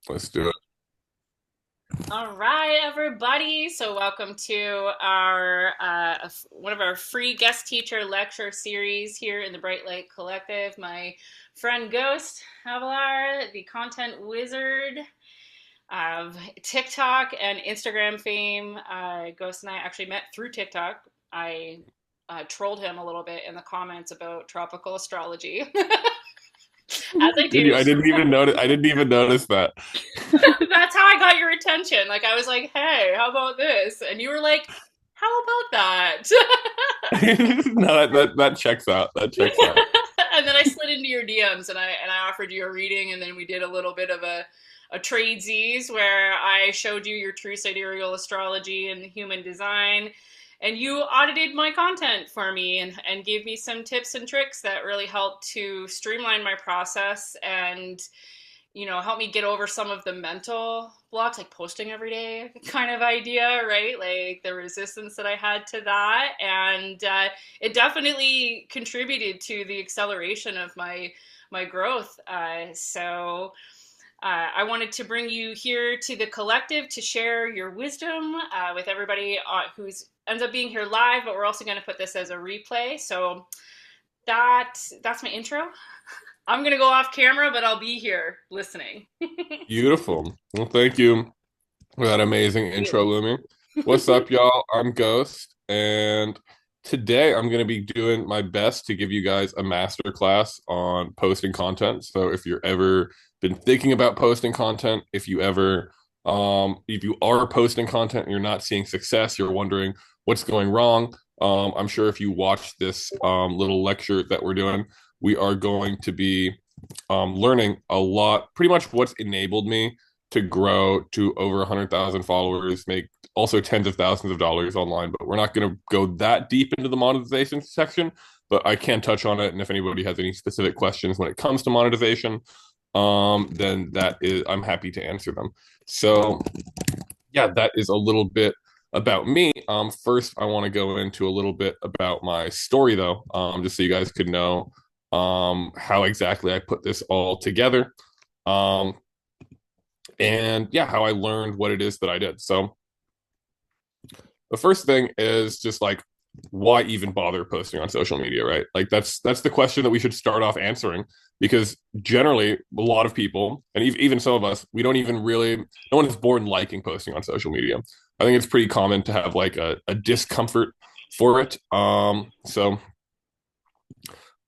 Let's do it. All right, everybody. So, welcome to our one of our free guest teacher lecture series here in the Bright Light Collective. My friend Ghost Abelar, the content wizard of TikTok and Instagram fame. Ghost and I actually met through TikTok. I trolled him a little bit in the comments about tropical astrology, as I Did do. you? I didn't even notice. I didn't even notice that. That's how I got your attention. Like I was like, "Hey, how about this?" And you were like, "How about that?" No, that checks out. That checks out. And then I slid into your DMs and I offered you a reading, and then we did a little bit of a tradesies where I showed you your true sidereal astrology and human design, and you audited my content for me and gave me some tips and tricks that really helped to streamline my process and help me get over some of the mental blocks, like posting every day kind of idea, right? Like the resistance that I had to that. And it definitely contributed to the acceleration of my growth. I wanted to bring you here to the collective to share your wisdom with everybody who's ends up being here live, but we're also going to put this as a replay. So that's my intro. I'm going to go off camera, but I'll be here listening. Beautiful. Well, thank you for that amazing intro, You. Lumi. What's up, y'all? I'm Ghost, and today I'm going to be doing my best to give you guys a master class on posting content. So if you're ever been thinking about posting content, if you are posting content and you're not seeing success, you're wondering what's going wrong. I'm sure if you watch this little lecture that we're doing, we are going to be learning a lot, pretty much what's enabled me to grow to over 100,000 followers, make also tens of thousands of dollars online. But we're not going to go that deep into the monetization section, but I can touch on it. And if anybody has any specific questions when it comes to monetization, then I'm happy to answer them. So yeah, that is a little bit about me. First, I want to go into a little bit about my story, though, just so you guys could know how exactly I put this all together, um, and yeah, how I learned what it is that I did. So the first thing is just like, why even bother posting on social media, right? Like that's the question that we should start off answering, because generally a lot of people, and even some of us, we don't even really, no one is born liking posting on social media. I think it's pretty common to have like a discomfort for it.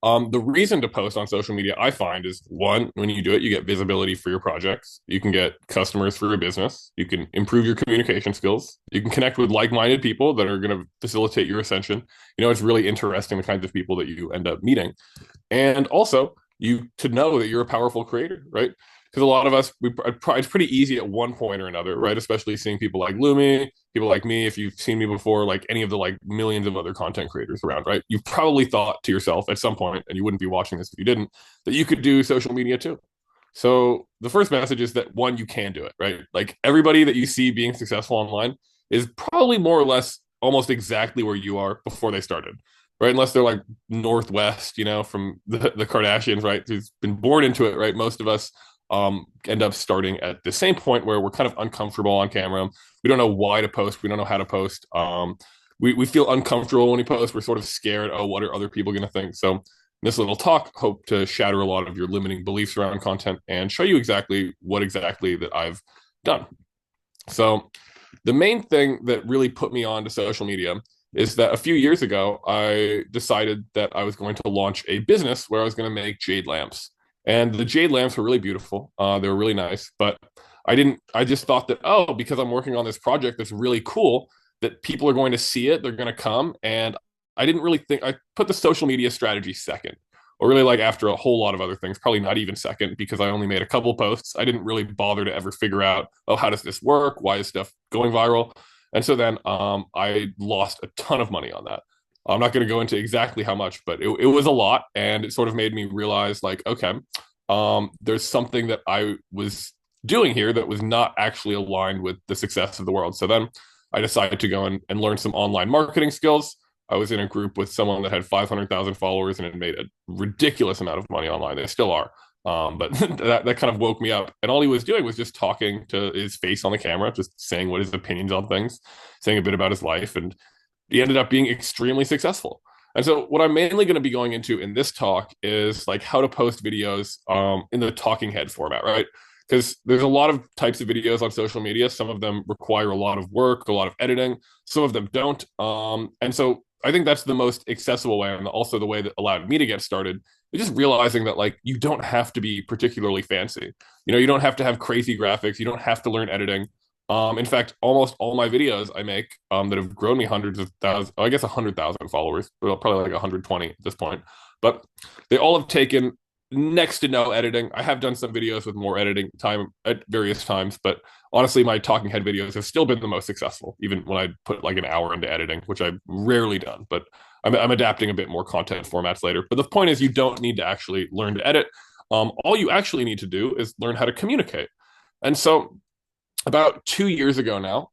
The reason to post on social media, I find, is one, when you do it, you get visibility for your projects. You can get customers for your business. You can improve your communication skills. You can connect with like-minded people that are going to facilitate your ascension. It's really interesting the kinds of people that you end up meeting. And also, you to know that you're a powerful creator, right? Because a lot of us, it's pretty easy at one point or another, right? Especially seeing people like Lumi, people like me. If you've seen me before, like any of the like millions of other content creators around, right? You've probably thought to yourself at some point, and you wouldn't be watching this if you didn't, that you could do social media too. So the first message is that one, you can do it, right? Like everybody that you see being successful online is probably more or less almost exactly where you are before they started, right? Unless they're like Northwest, from the Kardashians, right? Who's been born into it, right? Most of us end up starting at the same point where we're kind of uncomfortable on camera. We don't know why to post. We don't know how to post. We feel uncomfortable when we post. We're sort of scared. Oh, what are other people going to think? So this little talk hope to shatter a lot of your limiting beliefs around content and show you exactly what exactly that I've done. So the main thing that really put me on to social media is that a few years ago, I decided that I was going to launch a business where I was going to make jade lamps. And the jade lamps were really beautiful. They were really nice. But I just thought that, oh, because I'm working on this project that's really cool, that people are going to see it, they're going to come. And I didn't really think, I put the social media strategy second, or really like after a whole lot of other things, probably not even second, because I only made a couple posts. I didn't really bother to ever figure out, oh, how does this work? Why is stuff going viral? And so then I lost a ton of money on that. I'm not going to go into exactly how much, but it was a lot. And it sort of made me realize, like, okay, there's something that I was doing here that was not actually aligned with the success of the world. So then I decided to go and learn some online marketing skills. I was in a group with someone that had 500,000 followers and had made a ridiculous amount of money online. They still are. But that kind of woke me up. And all he was doing was just talking to his face on the camera, just saying what his opinions on things, saying a bit about his life. And he ended up being extremely successful. And so, what I'm mainly going to be going into in this talk is like how to post videos in the talking head format, right? Because there's a lot of types of videos on social media. Some of them require a lot of work, a lot of editing. Some of them don't. And so, I think that's the most accessible way, and also the way that allowed me to get started. Is just realizing that like you don't have to be particularly fancy. You don't have to have crazy graphics. You don't have to learn editing. In fact, almost all my videos I make that have grown me hundreds of thousands, I guess 100,000 followers, but probably like 120 at this point. But they all have taken next to no editing. I have done some videos with more editing time at various times, but honestly, my talking head videos have still been the most successful, even when I put like an hour into editing, which I've rarely done. But I'm adapting a bit more content formats later. But the point is, you don't need to actually learn to edit. All you actually need to do is learn how to communicate. And so about 2 years ago now,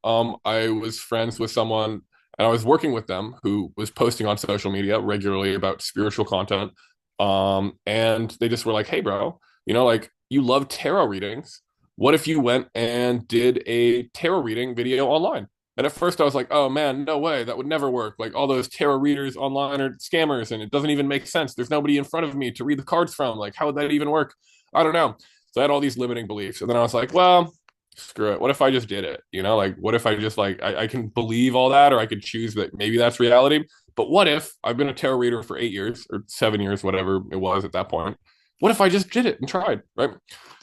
I was friends with someone and I was working with them who was posting on social media regularly about spiritual content. And they just were like, hey, bro, like you love tarot readings. What if you went and did a tarot reading video online? And at first I was like, oh man, no way. That would never work. Like all those tarot readers online are scammers and it doesn't even make sense. There's nobody in front of me to read the cards from. Like, how would that even work? I don't know. So I had all these limiting beliefs. And then I was like, well, screw it. What if I just did it? Like, what if I just like, I can believe all that, or I could choose that maybe that's reality. But what if I've been a tarot reader for 8 years or 7 years, whatever it was at that point? What if I just did it and tried, right?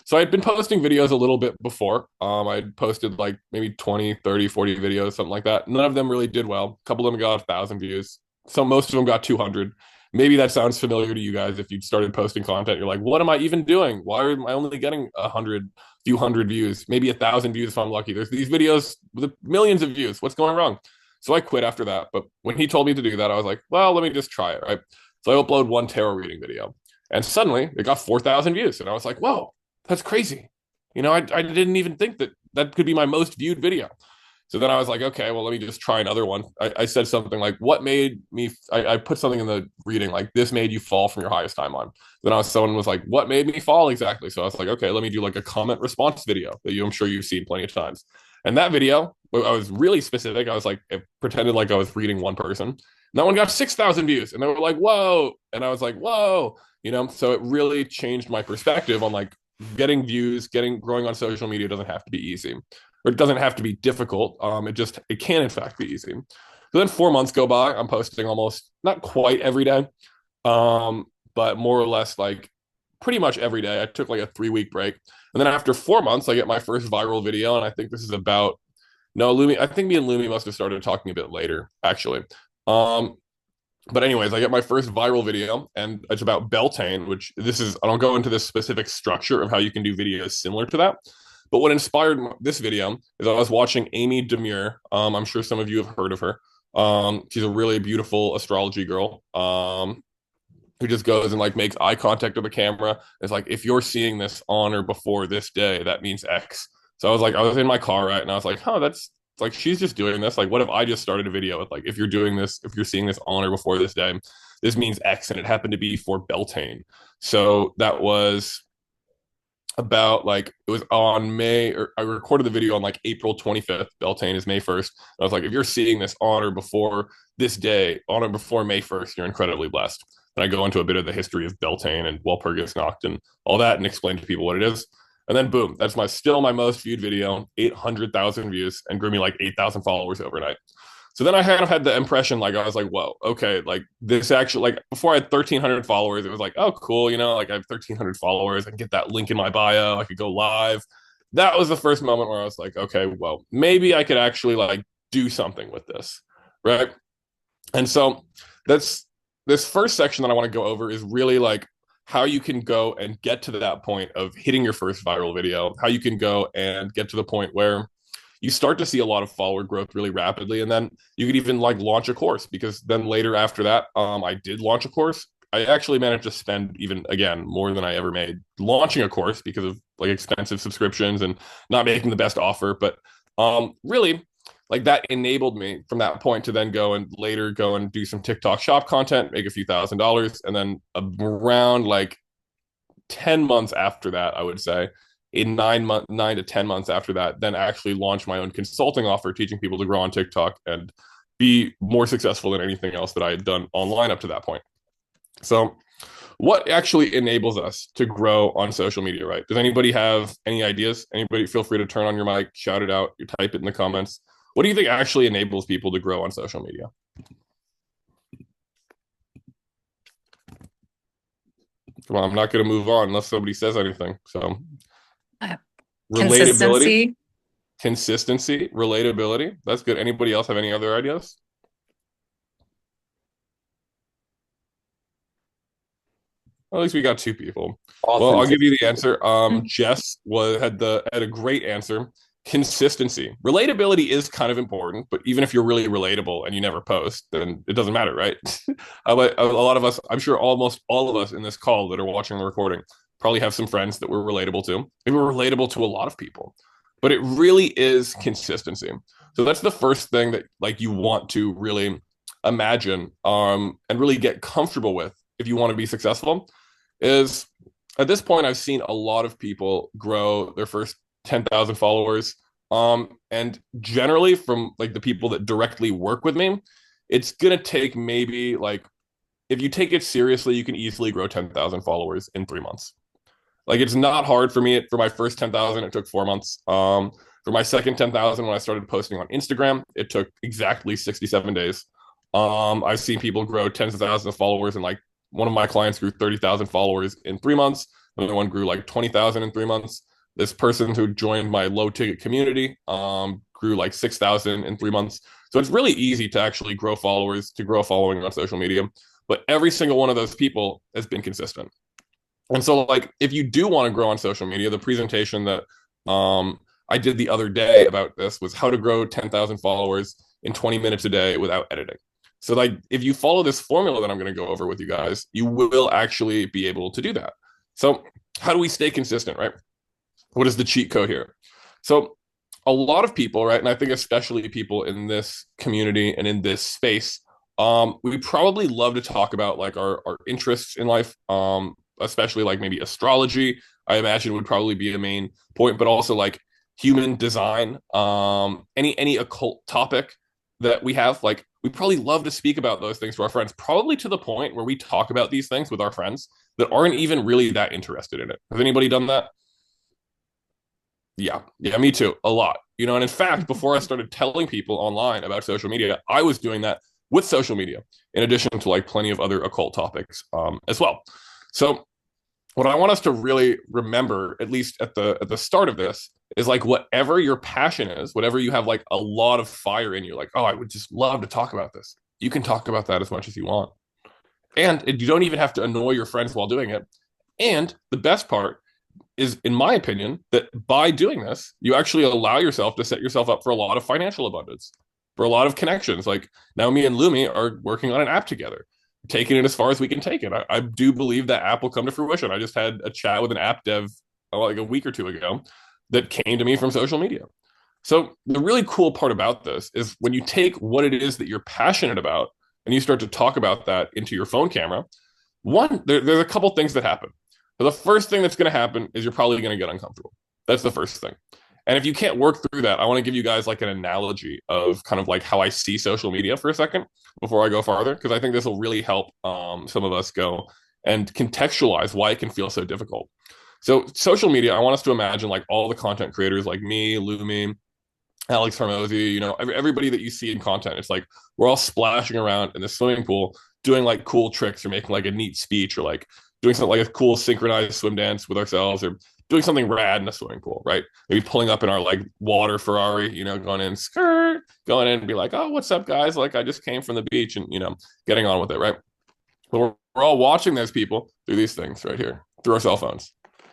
So I'd been posting videos a little bit before. I'd posted like maybe 20, 30, 40 videos, something like that. None of them really did well. A couple of them got 1,000 views. So most of them got 200. Maybe that sounds familiar to you guys. If you started posting content, you're like, what am I even doing? Why am I only getting 100, few hundred views, maybe 1,000 views if I'm lucky? There's these videos with millions of views. What's going wrong? So I quit after that. But when he told me to do that, I was like, well, let me just try it, right? So I upload one tarot reading video. And suddenly it got 4,000 views. And I was like, whoa, that's crazy. I didn't even think that that could be my most viewed video. So then I was like, okay, well, let me just try another one. I said something like, what made me, I put something in the reading, like, this made you fall from your highest timeline. Then someone was like, what made me fall exactly? So I was like, okay, let me do like a comment response video that I'm sure you've seen plenty of times. And that video, I was really specific. I was like, it pretended like I was reading one person. And that one got 6,000 views. And they were like, whoa. And I was like, whoa. So it really changed my perspective on like getting views, growing on social media doesn't have to be easy, or it doesn't have to be difficult. It can in fact be easy. So then 4 months go by. I'm posting almost not quite every day, but more or less like pretty much every day. I took like a 3 week break, and then after 4 months, I get my first viral video, and I think this is about no Lumi. I think me and Lumi must have started talking a bit later, actually. Um, but anyways, I get my first viral video, and it's about Beltane, which this is. I don't go into this specific structure of how you can do videos similar to that. But what inspired this video is I was watching Amy Demure. I'm sure some of you have heard of her. She's a really beautiful astrology girl. Who just goes and like makes eye contact with the camera. It's like, if you're seeing this on or before this day, that means X. So I was in my car, right? And I was like, that's like, she's just doing this. Like, what if I just started a video with like, if you're doing this, if you're seeing this on or before this day, this means X. And it happened to be for Beltane. So that was about like, it was on May, or I recorded the video on like April 25th. Beltane is May 1st. I was like, if you're seeing this on or before this day, on or before May 1st, you're incredibly blessed. And I go into a bit of the history of Beltane and Walpurgis Nacht and all that, and explain to people what it is. And then boom, that's still my most viewed video, 800,000 views, and grew me like 8,000 followers overnight. So then I kind of had the impression, like, I was like, whoa, okay, like this actually, like before I had 1,300 followers, it was like, oh, cool, like I have 1,300 followers, I can get that link in my bio, I could go live. That was the first moment where I was like, okay, well, maybe I could actually like do something with this, right? And so that's this first section that I want to go over is really like how you can go and get to that point of hitting your first viral video, how you can go and get to the point where you start to see a lot of follower growth really rapidly. And then you could even like launch a course, because then later after that, I did launch a course. I actually managed to spend even again more than I ever made launching a course because of like expensive subscriptions and not making the best offer. But really, like that enabled me from that point to then go and later go and do some TikTok shop content, make a few $1,000s, and then around like 10 months after that, I would say, in 9 to 10 months after that, then actually launch my own consulting offer, teaching people to grow on TikTok and be more successful than anything else that I had done online up to that point. So, what actually enables us to grow on social media, right? Does anybody have any ideas? Anybody feel free to turn on your mic, shout it out, you type it in the comments. What do you think actually enables people to grow on social media? Come on, I'm not going to move on unless somebody says anything. So, Uh, relatability, Consistency. consistency, relatability. That's good. Anybody else have any other ideas? At least we got two people. Well, I'll give you the answer. Jess had a great answer. Consistency. Relatability is kind of important, but even if you're really relatable and you never post, then it doesn't matter, right? A lot of us, I'm sure almost all of us in this call that are watching the recording probably have some friends that we're relatable to. Maybe we're relatable to a lot of people, but it really is consistency. So that's the first thing that like you want to really imagine and really get comfortable with if you want to be successful is at this point I've seen a lot of people grow their first 10,000 followers. And generally from like the people that directly work with me, it's gonna take maybe like if you take it seriously, you can easily grow 10,000 followers in 3 months. Like it's not hard for me. For my first 10,000, it took 4 months. For my second 10,000, when I started posting on Instagram, it took exactly 67 days. I've seen people grow tens of thousands of followers, and like one of my clients grew 30,000 followers in 3 months. Another one grew like 20,000 in 3 months. This person who joined my low ticket community grew like 6,000 in 3 months. So it's really easy to actually grow followers, to grow a following on social media. But every single one of those people has been consistent. And so, like, if you do want to grow on social media, the presentation that I did the other day about this was how to grow 10,000 followers in 20 minutes a day without editing. So, like, if you follow this formula that I'm going to go over with you guys, you will actually be able to do that. So, how do we stay consistent, right? What is the cheat code here? So, a lot of people, right, and I think especially people in this community and in this space, we probably love to talk about like our interests in life, especially like maybe astrology. I imagine would probably be a main point, but also like human design, any occult topic that we have. Like we probably love to speak about those things to our friends, probably to the point where we talk about these things with our friends that aren't even really that interested in it. Has anybody done that? Yeah, me too. A lot. You know, and in fact, before I started telling people online about social media, I was doing that with social media, in addition to like plenty of other occult topics as well. So what I want us to really remember, at least at the start of this, is like whatever your passion is, whatever you have like a lot of fire in you, like, oh, I would just love to talk about this. You can talk about that as much as you want. And you don't even have to annoy your friends while doing it. And the best part is, in my opinion, that by doing this, you actually allow yourself to set yourself up for a lot of financial abundance, for a lot of connections. Like now, me and Lumi are working on an app together, taking it as far as we can take it. I do believe that app will come to fruition. I just had a chat with an app dev like a week or two ago that came to me from social media. So the really cool part about this is when you take what it is that you're passionate about and you start to talk about that into your phone camera, there's a couple things that happen. So the first thing that's going to happen is you're probably going to get uncomfortable. That's the first thing. And if you can't work through that, I want to give you guys like an analogy of kind of like how I see social media for a second before I go farther, because I think this will really help some of us go and contextualize why it can feel so difficult. So social media, I want us to imagine like all the content creators like me, Lumi, Alex Hormozy, you know, everybody that you see in content. It's like we're all splashing around in the swimming pool doing like cool tricks or making like a neat speech or like doing something like a cool synchronized swim dance with ourselves or doing something rad in a swimming pool, right? Maybe pulling up in our like water Ferrari, you know, going in, skirt, going in and be like, oh, what's up, guys? Like I just came from the beach and, you know, getting on with it, right? But we're all watching those people do these things right here through our cell phones.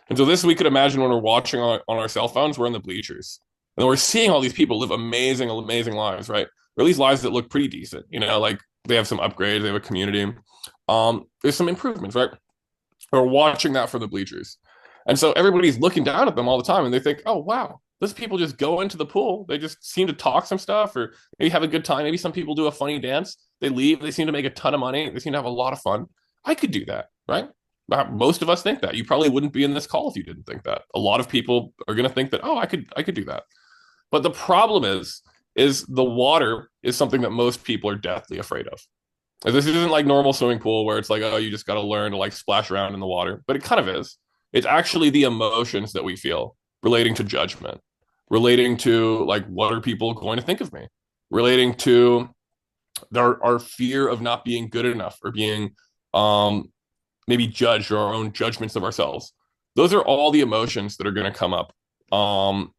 And so this we could imagine when we're watching on our cell phones, we're in the bleachers. And we're seeing all these people live amazing, amazing lives, right? Or at least lives that look pretty decent, you know, like they have some upgrades, they have a community. There's some improvements, right? We're watching that from the bleachers. And so everybody's looking down at them all the time and they think, oh, wow, those people just go into the pool. They just seem to talk some stuff or maybe have a good time. Maybe some people do a funny dance. They leave. They seem to make a ton of money. They seem to have a lot of fun. I could do that, right? Most of us think that. You probably wouldn't be in this call if you didn't think that. A lot of people are going to think that, oh, I could do that. But the problem is the water is something that most people are deathly afraid of. Like, this isn't like normal swimming pool where it's like, oh, you just got to learn to like splash around in the water, but it kind of is. It's actually the emotions that we feel relating to judgment, relating to like, what are people going to think of me, relating to our fear of not being good enough or being um, maybe judged or our own judgments of ourselves. Those are all the emotions that are going to come up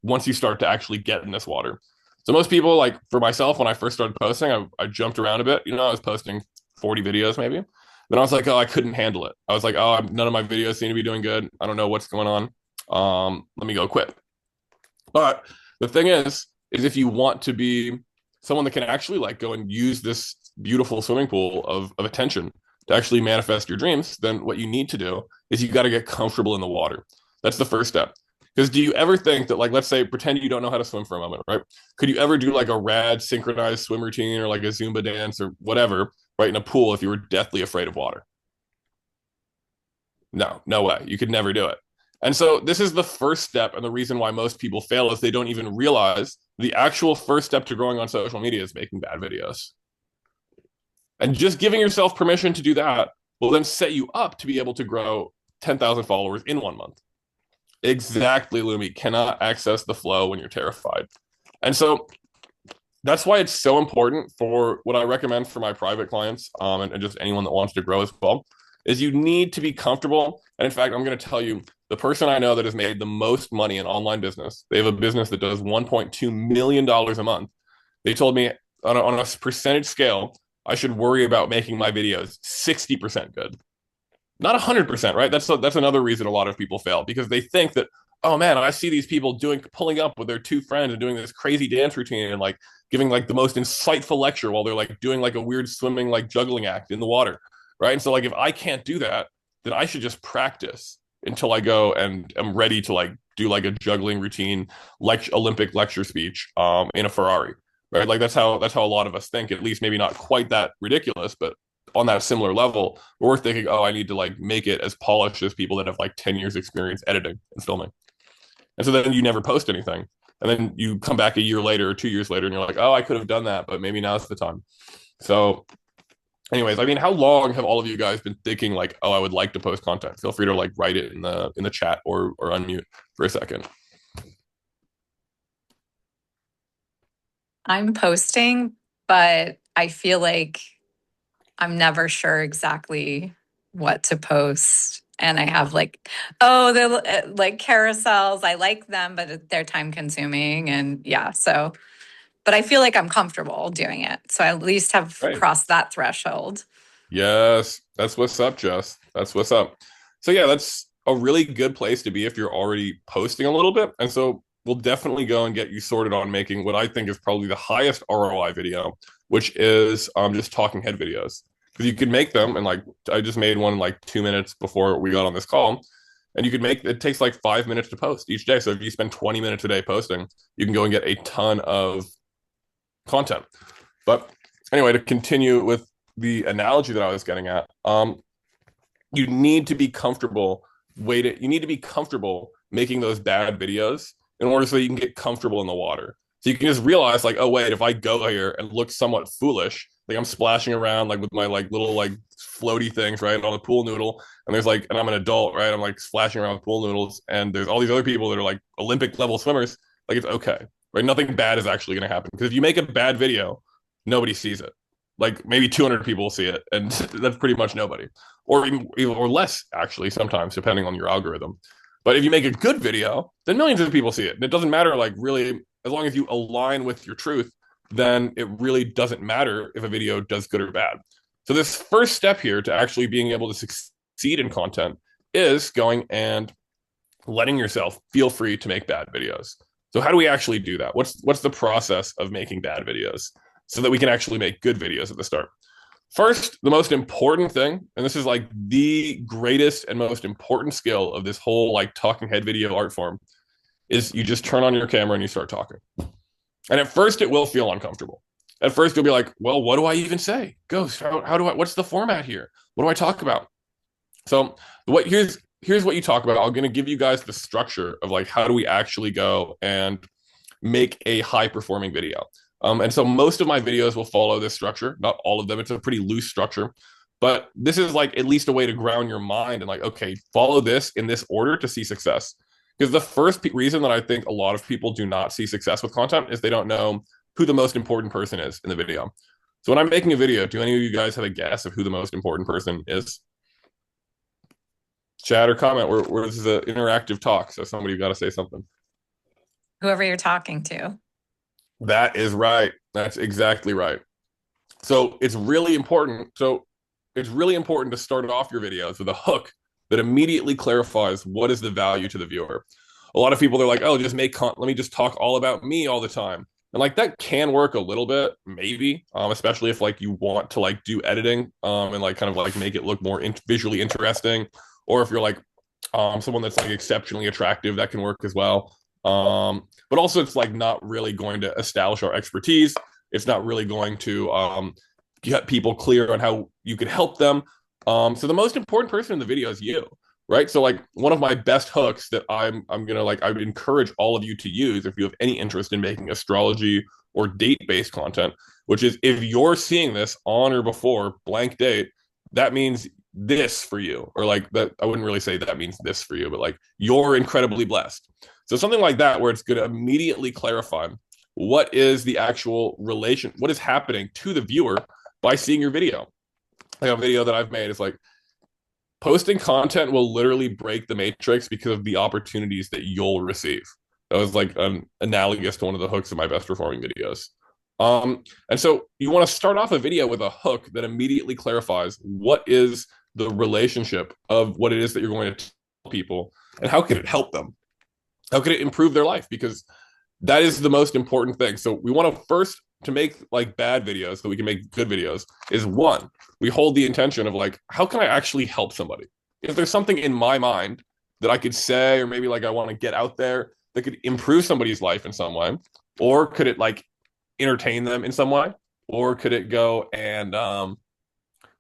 once you start to actually get in this water. So most people, like for myself, when I first started posting, I jumped around a bit. You know, I was posting 40 videos maybe. Then I was like, oh, I couldn't handle it. I was like, oh, none of my videos seem to be doing good. I don't know what's going on. Let me go quit. But the thing is if you want to be someone that can actually like go and use this beautiful swimming pool of attention to actually manifest your dreams, then what you need to do is you got to get comfortable in the water. That's the first step. Because do you ever think that, like, let's say, pretend you don't know how to swim for a moment, right? Could you ever do like a rad synchronized swim routine or like a Zumba dance or whatever, right, in a pool if you were deathly afraid of water? No, no way. You could never do it. And so this is the first step. And the reason why most people fail is they don't even realize the actual first step to growing on social media is making bad videos. And just giving yourself permission to do that will then set you up to be able to grow 10,000 followers in 1 month. Exactly, Lumi. Cannot access the flow when you're terrified. And so that's why it's so important for what I recommend for my private clients and just anyone that wants to grow as well is you need to be comfortable. And in fact, I'm going to tell you the person I know that has made the most money in online business, they have a business that does $1.2 million a month. They told me on a percentage scale, I should worry about making my videos 60% good, not 100%, right? That's another reason a lot of people fail because they think that, oh man, I see these people pulling up with their two friends and doing this crazy dance routine and like giving like the most insightful lecture while they're like doing like a weird swimming like juggling act in the water, right? And so like if I can't do that, then I should just practice until I go and am ready to like do like a juggling routine, like Olympic lecture speech in a Ferrari, right? Like that's how a lot of us think. At least maybe not quite that ridiculous, but on that similar level, we're thinking, oh, I need to like make it as polished as people that have like 10 years experience editing and filming. And so then you never post anything. And then you come back a year later or 2 years later and you're like, oh, I could have done that, but maybe now's the time. So anyways, I mean, how long have all of you guys been thinking like, oh, I would like to post content? Feel free to like write it in the chat or unmute for a second. I'm posting, but I feel like I'm never sure exactly what to post. And I have like, oh, they're like carousels. I like them, but they're time consuming. And yeah, so, but I feel like I'm comfortable doing it. So I at least have Right. crossed that threshold. Yes, that's what's up, Jess. That's what's up. So yeah, that's a really good place to be if you're already posting a little bit. And so we'll definitely go and get you sorted on making what I think is probably the highest ROI video, which is just talking head videos. Because you could make them, and like I just made one in like 2 minutes before we got on this call. And you could make it takes like 5 minutes to post each day. So if you spend 20 minutes a day posting, you can go and get a ton of content. But anyway, to continue with the analogy that I was getting at, you need to be comfortable you need to be comfortable making those bad videos in order so you can get comfortable in the water. So you can just realize like, oh wait, if I go here and look somewhat foolish, like I'm splashing around like with my like little like floaty things, right, on a pool noodle, and there's like, and I'm an adult, right? I'm like splashing around with pool noodles, and there's all these other people that are like Olympic level swimmers, like it's okay, right? Nothing bad is actually gonna happen. Because if you make a bad video, nobody sees it. Like maybe 200 people will see it, and that's pretty much nobody, or even or less actually sometimes, depending on your algorithm. But if you make a good video, then millions of people see it. And it doesn't matter, like really, as long as you align with your truth, then it really doesn't matter if a video does good or bad. So this first step here to actually being able to succeed in content is going and letting yourself feel free to make bad videos. So how do we actually do that? What's the process of making bad videos so that we can actually make good videos at the start? First, the most important thing, and this is like the greatest and most important skill of this whole like talking head video art form, is you just turn on your camera and you start talking. And at first it will feel uncomfortable. At first you'll be like, well, what do I even say? Ghost, how do I, what's the format here? What do I talk about? So here's what you talk about. I'm going to give you guys the structure of like how do we actually go and make a high performing video. And so most of my videos will follow this structure, not all of them. It's a pretty loose structure, but this is like at least a way to ground your mind and like, okay, follow this in this order to see success. Because the first reason that I think a lot of people do not see success with content is they don't know who the most important person is in the video. So when I'm making a video, do any of you guys have a guess of who the most important person is? Chat or comment. This is an interactive talk, so somebody got to say something. Whoever you're talking to. That is right. That's exactly right. So it's really important. To start off your videos with a hook that immediately clarifies what is the value to the viewer. A lot of people are like, oh, let me just talk all about me all the time. And like that can work a little bit, maybe, especially if like you want to like do editing and like kind of like make it look more visually interesting, or if you're like someone that's like exceptionally attractive, that can work as well. But also it's like not really going to establish our expertise. It's not really going to get people clear on how you can help them. So the most important person in the video is you, right? So like one of my best hooks that I'm gonna like I would encourage all of you to use if you have any interest in making astrology or date-based content, which is if you're seeing this on or before blank date, that means this for you, or like that. I wouldn't really say that means this for you, but like you're incredibly blessed. So something like that, where it's going to immediately clarify what is the actual relation, what is happening to the viewer by seeing your video. Like a video that I've made is like posting content will literally break the matrix because of the opportunities that you'll receive. That was like analogous to one of the hooks of my best performing videos. And so you want to start off a video with a hook that immediately clarifies what is the relationship of what it is that you're going to tell people and how can it help them? How can it improve their life? Because that is the most important thing. So we want to first, to make like bad videos so we can make good videos, is one, we hold the intention of like, how can I actually help somebody? If there's something in my mind that I could say, or maybe like I want to get out there that could improve somebody's life in some way, or could it like entertain them in some way, or could it go and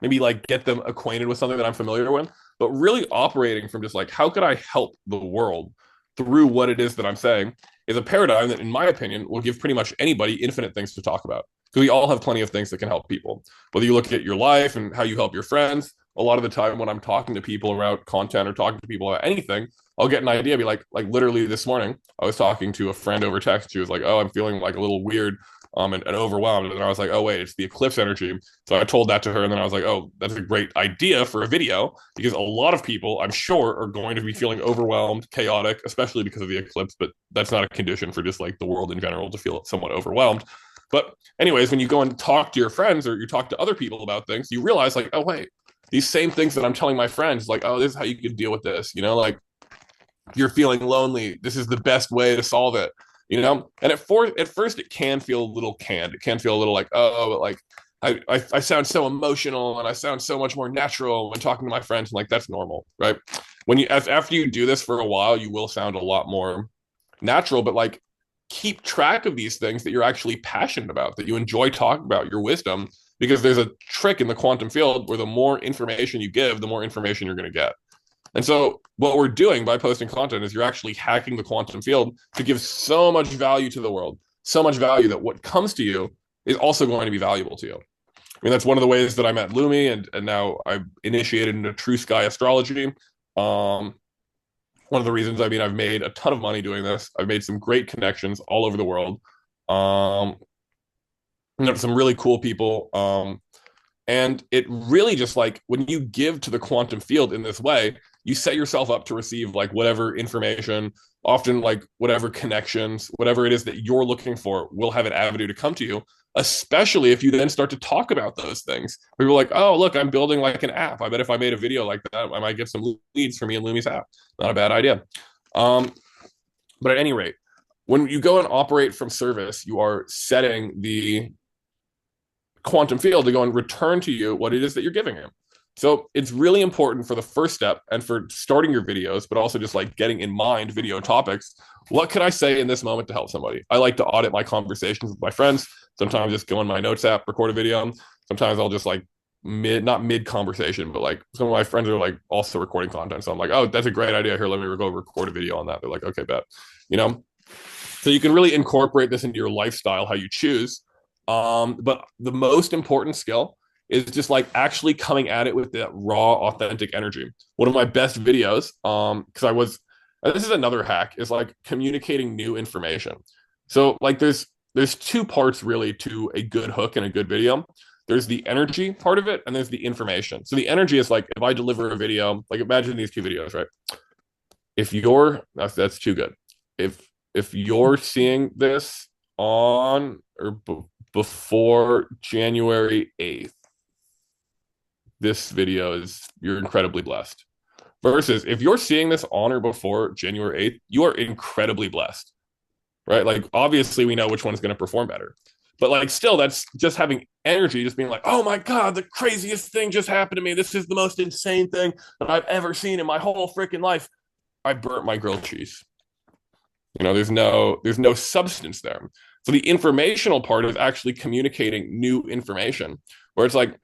maybe like get them acquainted with something that I'm familiar with, but really operating from just like, how could I help the world through what it is that I'm saying, is a paradigm that, in my opinion, will give pretty much anybody infinite things to talk about. Because we all have plenty of things that can help people. Whether you look at your life and how you help your friends, a lot of the time when I'm talking to people about content or talking to people about anything, I'll get an idea, be like literally this morning, I was talking to a friend over text. She was like, oh, I'm feeling like a little weird and overwhelmed. And I was like, oh, wait, it's the eclipse energy. So I told that to her. And then I was like, oh, that's a great idea for a video, because a lot of people, I'm sure, are going to be feeling overwhelmed, chaotic, especially because of the eclipse. But that's not a condition for just like the world in general to feel somewhat overwhelmed. But anyways, when you go and talk to your friends or you talk to other people about things, you realize like, oh, wait, these same things that I'm telling my friends, like, oh, this is how you could deal with this, like if you're feeling lonely, this is the best way to solve it. And at first it can feel a little canned. It can feel a little like, oh, but like I sound so emotional and I sound so much more natural when talking to my friends. And like, that's normal, right? After you do this for a while, you will sound a lot more natural, but like keep track of these things that you're actually passionate about, that you enjoy talking about, your wisdom, because there's a trick in the quantum field where the more information you give, the more information you're going to get. And so what we're doing by posting content is you're actually hacking the quantum field to give so much value to the world, so much value that what comes to you is also going to be valuable to you. I mean, that's one of the ways that I met Lumi, and now I've initiated into True Sky Astrology. One of the reasons, I mean, I've made a ton of money doing this. I've made some great connections all over the world. Some really cool people. And it really just like when you give to the quantum field in this way, you set yourself up to receive like whatever information, often like whatever connections, whatever it is that you're looking for will have an avenue to come to you, especially if you then start to talk about those things. People are like, oh, look, I'm building like an app. I bet if I made a video like that, I might get some leads for me and Lumi's app. Not a bad idea. But at any rate, when you go and operate from service, you are setting the quantum field to go and return to you what it is that you're giving him. So it's really important for the first step and for starting your videos, but also just like getting in mind video topics. What can I say in this moment to help somebody? I like to audit my conversations with my friends. Sometimes just go in my notes app, record a video. Sometimes I'll just like not mid conversation, but like some of my friends are like also recording content. So I'm like, oh, that's a great idea. Here, let me go record a video on that. They're like, okay, bet. You know, so you can really incorporate this into your lifestyle how you choose. But the most important skill is just like actually coming at it with that raw, authentic energy. One of my best videos, because I was, this is another hack, is like communicating new information. So like there's two parts really to a good hook and a good video. There's the energy part of it, and there's the information. So the energy is like if I deliver a video, like imagine these two videos, right? If you're that's too good. If you're seeing this on or before January 8th, this video is you're incredibly blessed. Versus if you're seeing this on or before January 8th, you are incredibly blessed. Right? Like obviously we know which one is going to perform better. But like still that's just having energy, just being like, oh my God, the craziest thing just happened to me. This is the most insane thing that I've ever seen in my whole freaking life. I burnt my grilled cheese. You know, there's no substance there. So the informational part is actually communicating new information, where it's like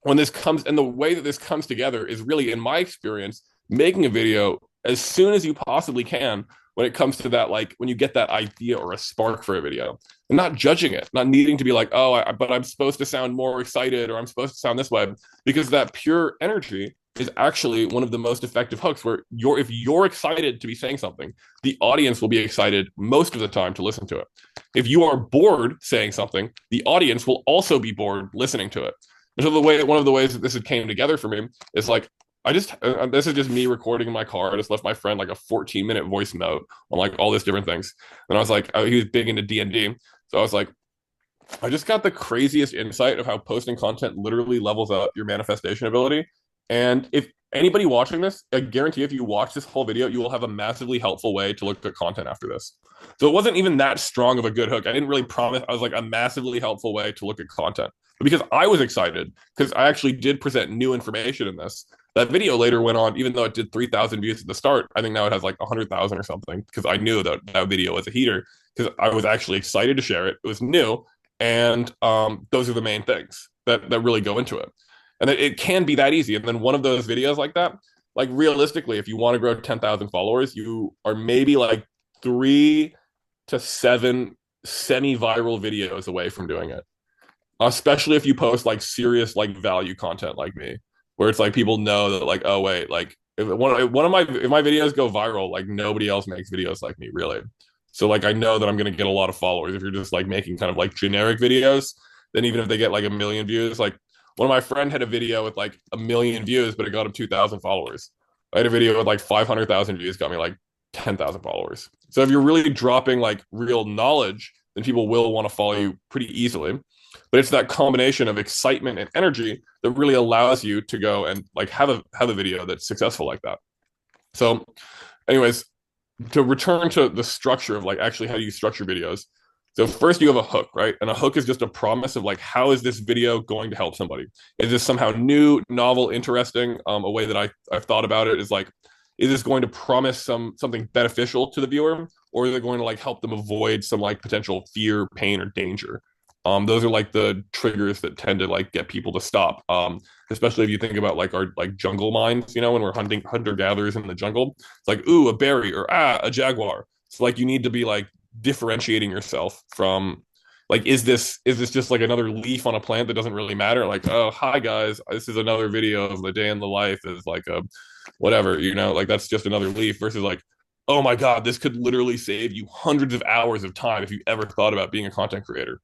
when this comes, and the way that this comes together is really, in my experience, making a video as soon as you possibly can when it comes to that, like when you get that idea or a spark for a video, and not judging it, not needing to be like, oh, but I'm supposed to sound more excited or I'm supposed to sound this way, because that pure energy is actually one of the most effective hooks where if you're excited to be saying something, the audience will be excited most of the time to listen to it. If you are bored saying something, the audience will also be bored listening to it. And so one of the ways that this came together for me is like, this is just me recording in my car. I just left my friend like a 14-minute voice note on like all these different things. And I was like, he was big into D&D. So I was like, I just got the craziest insight of how posting content literally levels up your manifestation ability. And if anybody watching this, I guarantee if you watch this whole video, you will have a massively helpful way to look at content after this. So it wasn't even that strong of a good hook. I didn't really promise. I was like a massively helpful way to look at content. But because I was excited, because I actually did present new information in this, that video later went on, even though it did 3,000 views at the start, I think now it has like 100,000 or something, because I knew that video was a heater, because I was actually excited to share it. It was new. And those are the main things that really go into it. And it can be that easy. And then one of those videos like that, like realistically, if you want to grow 10,000 followers, you are maybe like 3 to 7 semi-viral videos away from doing it. Especially if you post like serious like value content like me, where it's like people know that like, oh wait, like if my videos go viral, like nobody else makes videos like me, really. So like I know that I'm gonna get a lot of followers. If you're just like making kind of like generic videos, then even if they get like 1 million views, like one of my friend had a video with like 1 million views, but it got him 2,000 followers. I had a video with like 500,000 views, got me like 10,000 followers. So if you're really dropping like real knowledge, then people will want to follow you pretty easily. But it's that combination of excitement and energy that really allows you to go and like have a video that's successful like that. So, anyways, to return to the structure of like actually how do you structure videos. So first you have a hook, right? And a hook is just a promise of like, how is this video going to help somebody? Is this somehow new, novel, interesting? A way that I've thought about it is like, is this going to promise something beneficial to the viewer, or is it going to like help them avoid some like potential fear, pain, or danger? Those are like the triggers that tend to like get people to stop. Especially if you think about like our like jungle minds, you know, when we're hunter gatherers in the jungle, it's like, ooh, a berry, or a jaguar. So like you need to be like differentiating yourself from like, is this just like another leaf on a plant that doesn't really matter? Like, oh, hi guys, this is another video of the day in the life is like a whatever, you know, like that's just another leaf, versus like, oh my God, this could literally save you hundreds of hours of time if you ever thought about being a content creator.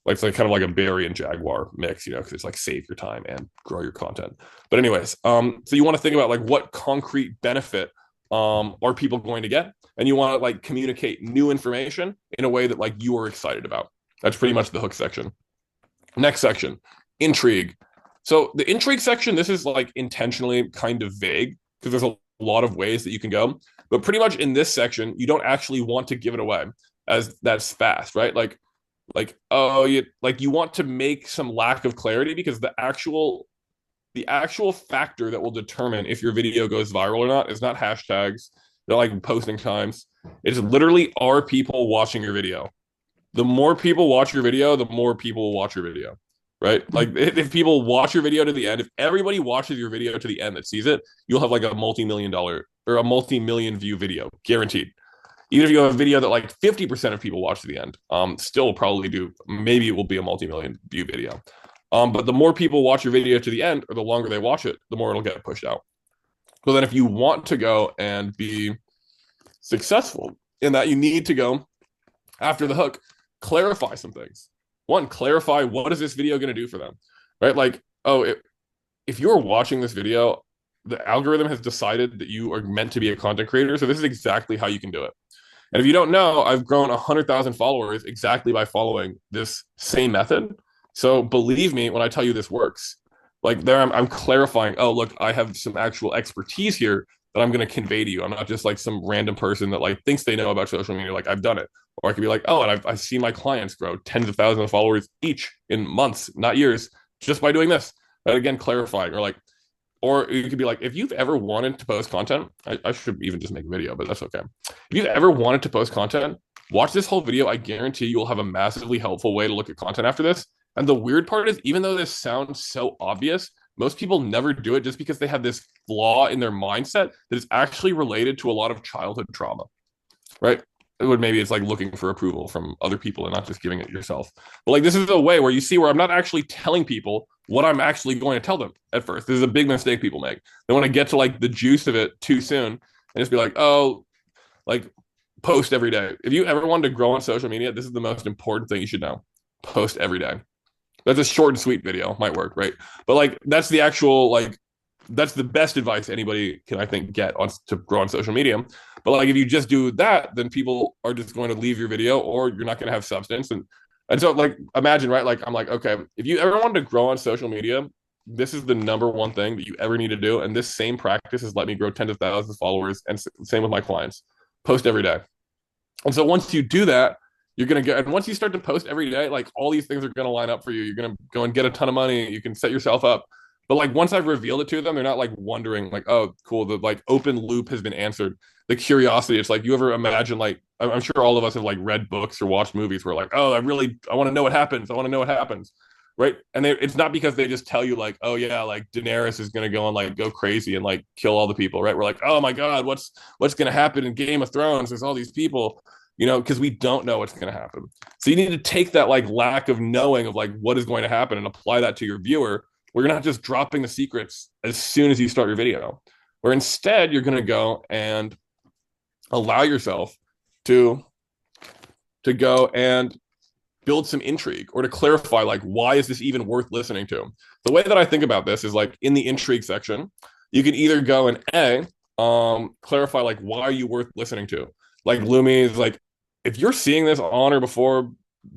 Like it's like kind of like a berry and jaguar mix, you know, because it's like save your time and grow your content. But anyways, so you want to think about like what concrete benefit are people going to get, and you want to like communicate new information in a way that like you are excited about. That's pretty much the hook section. Next section, intrigue. So the intrigue section, this is like intentionally kind of vague because there's a lot of ways that you can go. But pretty much in this section, you don't actually want to give it away as that's fast, right? Like oh, you want to make some lack of clarity, because the actual factor that will determine if your video goes viral or not is not hashtags, they're like posting times. It's literally, are people watching your video? The more people watch your video, the more people will watch your video. right? Like if people watch your video to the end, if everybody watches your video to the end that sees it, you'll have like a multi-million-dollar or a multi-million view video, guaranteed. Even if you have a video that like 50% of people watch to the end, still probably do, maybe it will be a multi-million view video. But the more people watch your video to the end, or the longer they watch it, the more it'll get pushed out. So then if you want to go and be successful in that, you need to go after the hook, clarify some things. One, clarify what is this video going to do for them, right? Like, oh, if you're watching this video, the algorithm has decided that you are meant to be a content creator. So this is exactly how you can do it. And if you don't know, I've grown 100,000 followers exactly by following this same method. So believe me when I tell you this works. Like there, I'm clarifying, oh, look, I have some actual expertise here that I'm going to convey to you. I'm not just like some random person that like thinks they know about social media. Like I've done it. Or I could be like, oh, and I've seen my clients grow tens of thousands of followers each in months, not years, just by doing this. But again, clarifying, or like, or you could be like, if you've ever wanted to post content, I should even just make a video, but that's okay. If you've ever wanted to post content, watch this whole video. I guarantee you'll have a massively helpful way to look at content after this. And the weird part is, even though this sounds so obvious, most people never do it just because they have this flaw in their mindset that is actually related to a lot of childhood trauma, right? Maybe it's like looking for approval from other people and not just giving it yourself. But like this is a way where you see where I'm not actually telling people what I'm actually going to tell them at first. This is a big mistake people make. They want to get to like the juice of it too soon and just be like, oh, like post every day. If you ever wanted to grow on social media, this is the most important thing you should know. Post every day. That's a short and sweet video, might work, right? But like that's the actual like that's the best advice anybody can, I think, get on to grow on social media. But like if you just do that, then people are just going to leave your video, or you're not going to have substance. And so like imagine, right? Like I'm like, okay, if you ever wanted to grow on social media, this is the number one thing that you ever need to do. And this same practice has let me grow tens of thousands of followers, and same with my clients. Post every day. And so once you do that, you're going to get, and once you start to post every day, like all these things are going to line up for you. You're going to go and get a ton of money. You can set yourself up. But like once I've revealed it to them, they're not like wondering like, oh, cool. The like open loop has been answered. The curiosity. It's like, you ever imagine, like, I'm sure all of us have like read books or watched movies where like, oh, I want to know what happens. I want to know what happens. Right. And it's not because they just tell you like, oh yeah, like Daenerys is going to go and like go crazy and like kill all the people. Right. We're like, oh my God, what's going to happen in Game of Thrones? There's all these people, because we don't know what's going to happen. So you need to take that like lack of knowing of like what is going to happen and apply that to your viewer, where you're not just dropping the secrets as soon as you start your video, where instead you're going to go and allow yourself to go and build some intrigue, or to clarify like, why is this even worth listening to? The way that I think about this is like in the intrigue section, you can either go and clarify like, why are you worth listening to? Like Lumi is like, if you're seeing this on or before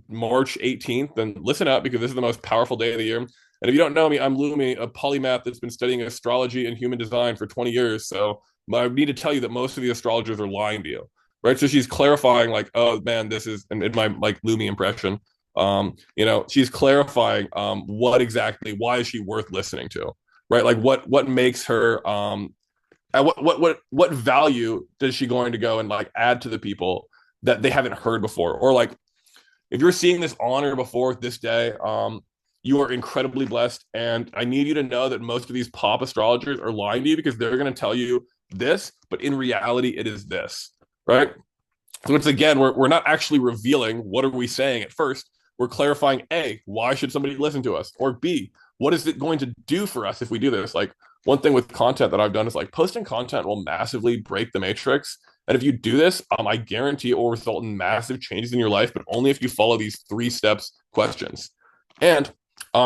March 18th, then listen up, because this is the most powerful day of the year. And if you don't know me, I'm Lumi, a polymath that's been studying astrology and human design for 20 years. So I need to tell you that most of the astrologers are lying to you, right? So she's clarifying like, oh man, this is, and in my like Lumi impression, she's clarifying why is she worth listening to, right? Like what makes her, what value does she going to go and like add to the people that they haven't heard before? Or like, if you're seeing this on or before this day, you are incredibly blessed. And I need you to know that most of these pop astrologers are lying to you, because they're going to tell you this, but in reality, it is this, right? So it's, again, we're not actually revealing what are we saying at first. We're clarifying, A, why should somebody listen to us? Or B, what is it going to do for us if we do this? Like, one thing with content that I've done is like, posting content will massively break the matrix. And if you do this, I guarantee it will result in massive changes in your life, but only if you follow these 3 steps questions. And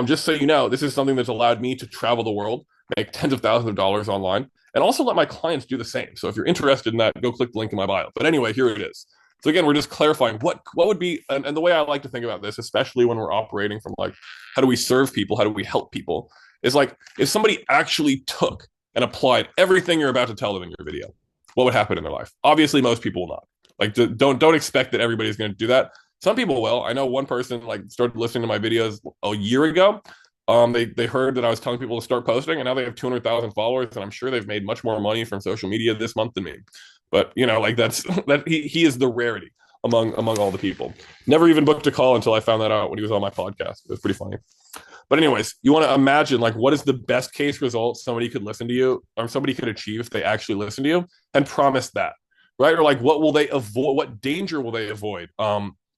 just so you know, this is something that's allowed me to travel the world, make tens of thousands of dollars online, and also let my clients do the same. So if you're interested in that, go click the link in my bio. But anyway, here it is. So again, we're just clarifying what would be, and the way I like to think about this, especially when we're operating from like, how do we serve people? How do we help people? Is like, if somebody actually took and applied everything you're about to tell them in your video, what would happen in their life? Obviously, most people will not. Like, don't expect that everybody's going to do that. Some people will. I know one person like started listening to my videos a year ago. They heard that I was telling people to start posting, and now they have 200,000 followers, and I'm sure they've made much more money from social media this month than me. But like he is the rarity among all the people. Never even booked a call until I found that out when he was on my podcast. It was pretty funny. But anyways, you want to imagine like what is the best case result somebody could listen to you or somebody could achieve if they actually listen to you and promise that, right? Or like what will they avoid? What danger will they avoid?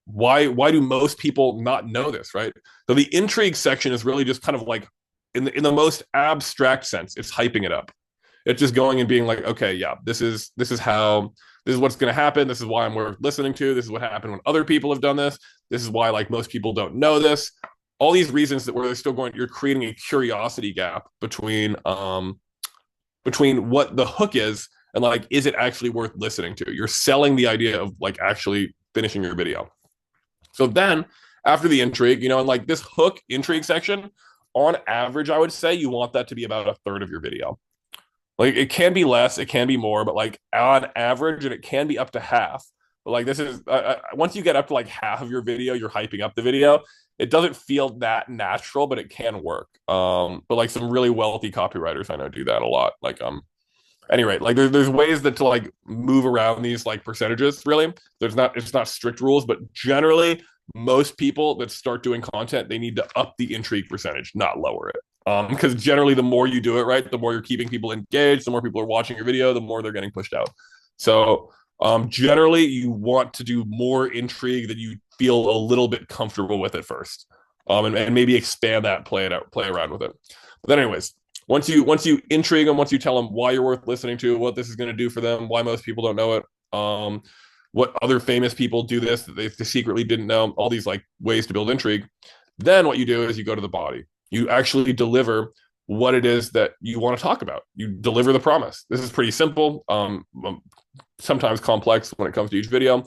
Why do most people not know this, right? So the intrigue section is really just kind of like in the most abstract sense, it's hyping it up. It's just going and being like, okay, yeah, this is how this is what's going to happen. This is why I'm worth listening to. This is what happened when other people have done this. This is why like most people don't know this. All these reasons that where they're still going, you're creating a curiosity gap between what the hook is and like, is it actually worth listening to? You're selling the idea of like actually finishing your video. So then after the intrigue, and like this hook intrigue section, on average, I would say you want that to be about a third of your video. Like it can be less, it can be more, but like on average, and it can be up to half. But like this is once you get up to like half of your video, you're hyping up the video. It doesn't feel that natural, but it can work. But like some really wealthy copywriters I know do that a lot. Like anyway, like there's ways that to like move around these like percentages. Really, it's not strict rules, but generally most people that start doing content, they need to up the intrigue percentage, not lower it. Because generally the more you do it, right, the more you're keeping people engaged, the more people are watching your video, the more they're getting pushed out. So generally you want to do more intrigue that you feel a little bit comfortable with at first. And maybe expand that, play around with it. But then anyways, once you intrigue them, once you tell them why you're worth listening to, what this is going to do for them, why most people don't know it, what other famous people do this that they secretly didn't know, all these like ways to build intrigue, then what you do is you go to the body. You actually deliver what it is that you want to talk about. You deliver the promise. This is pretty simple, sometimes complex when it comes to each video,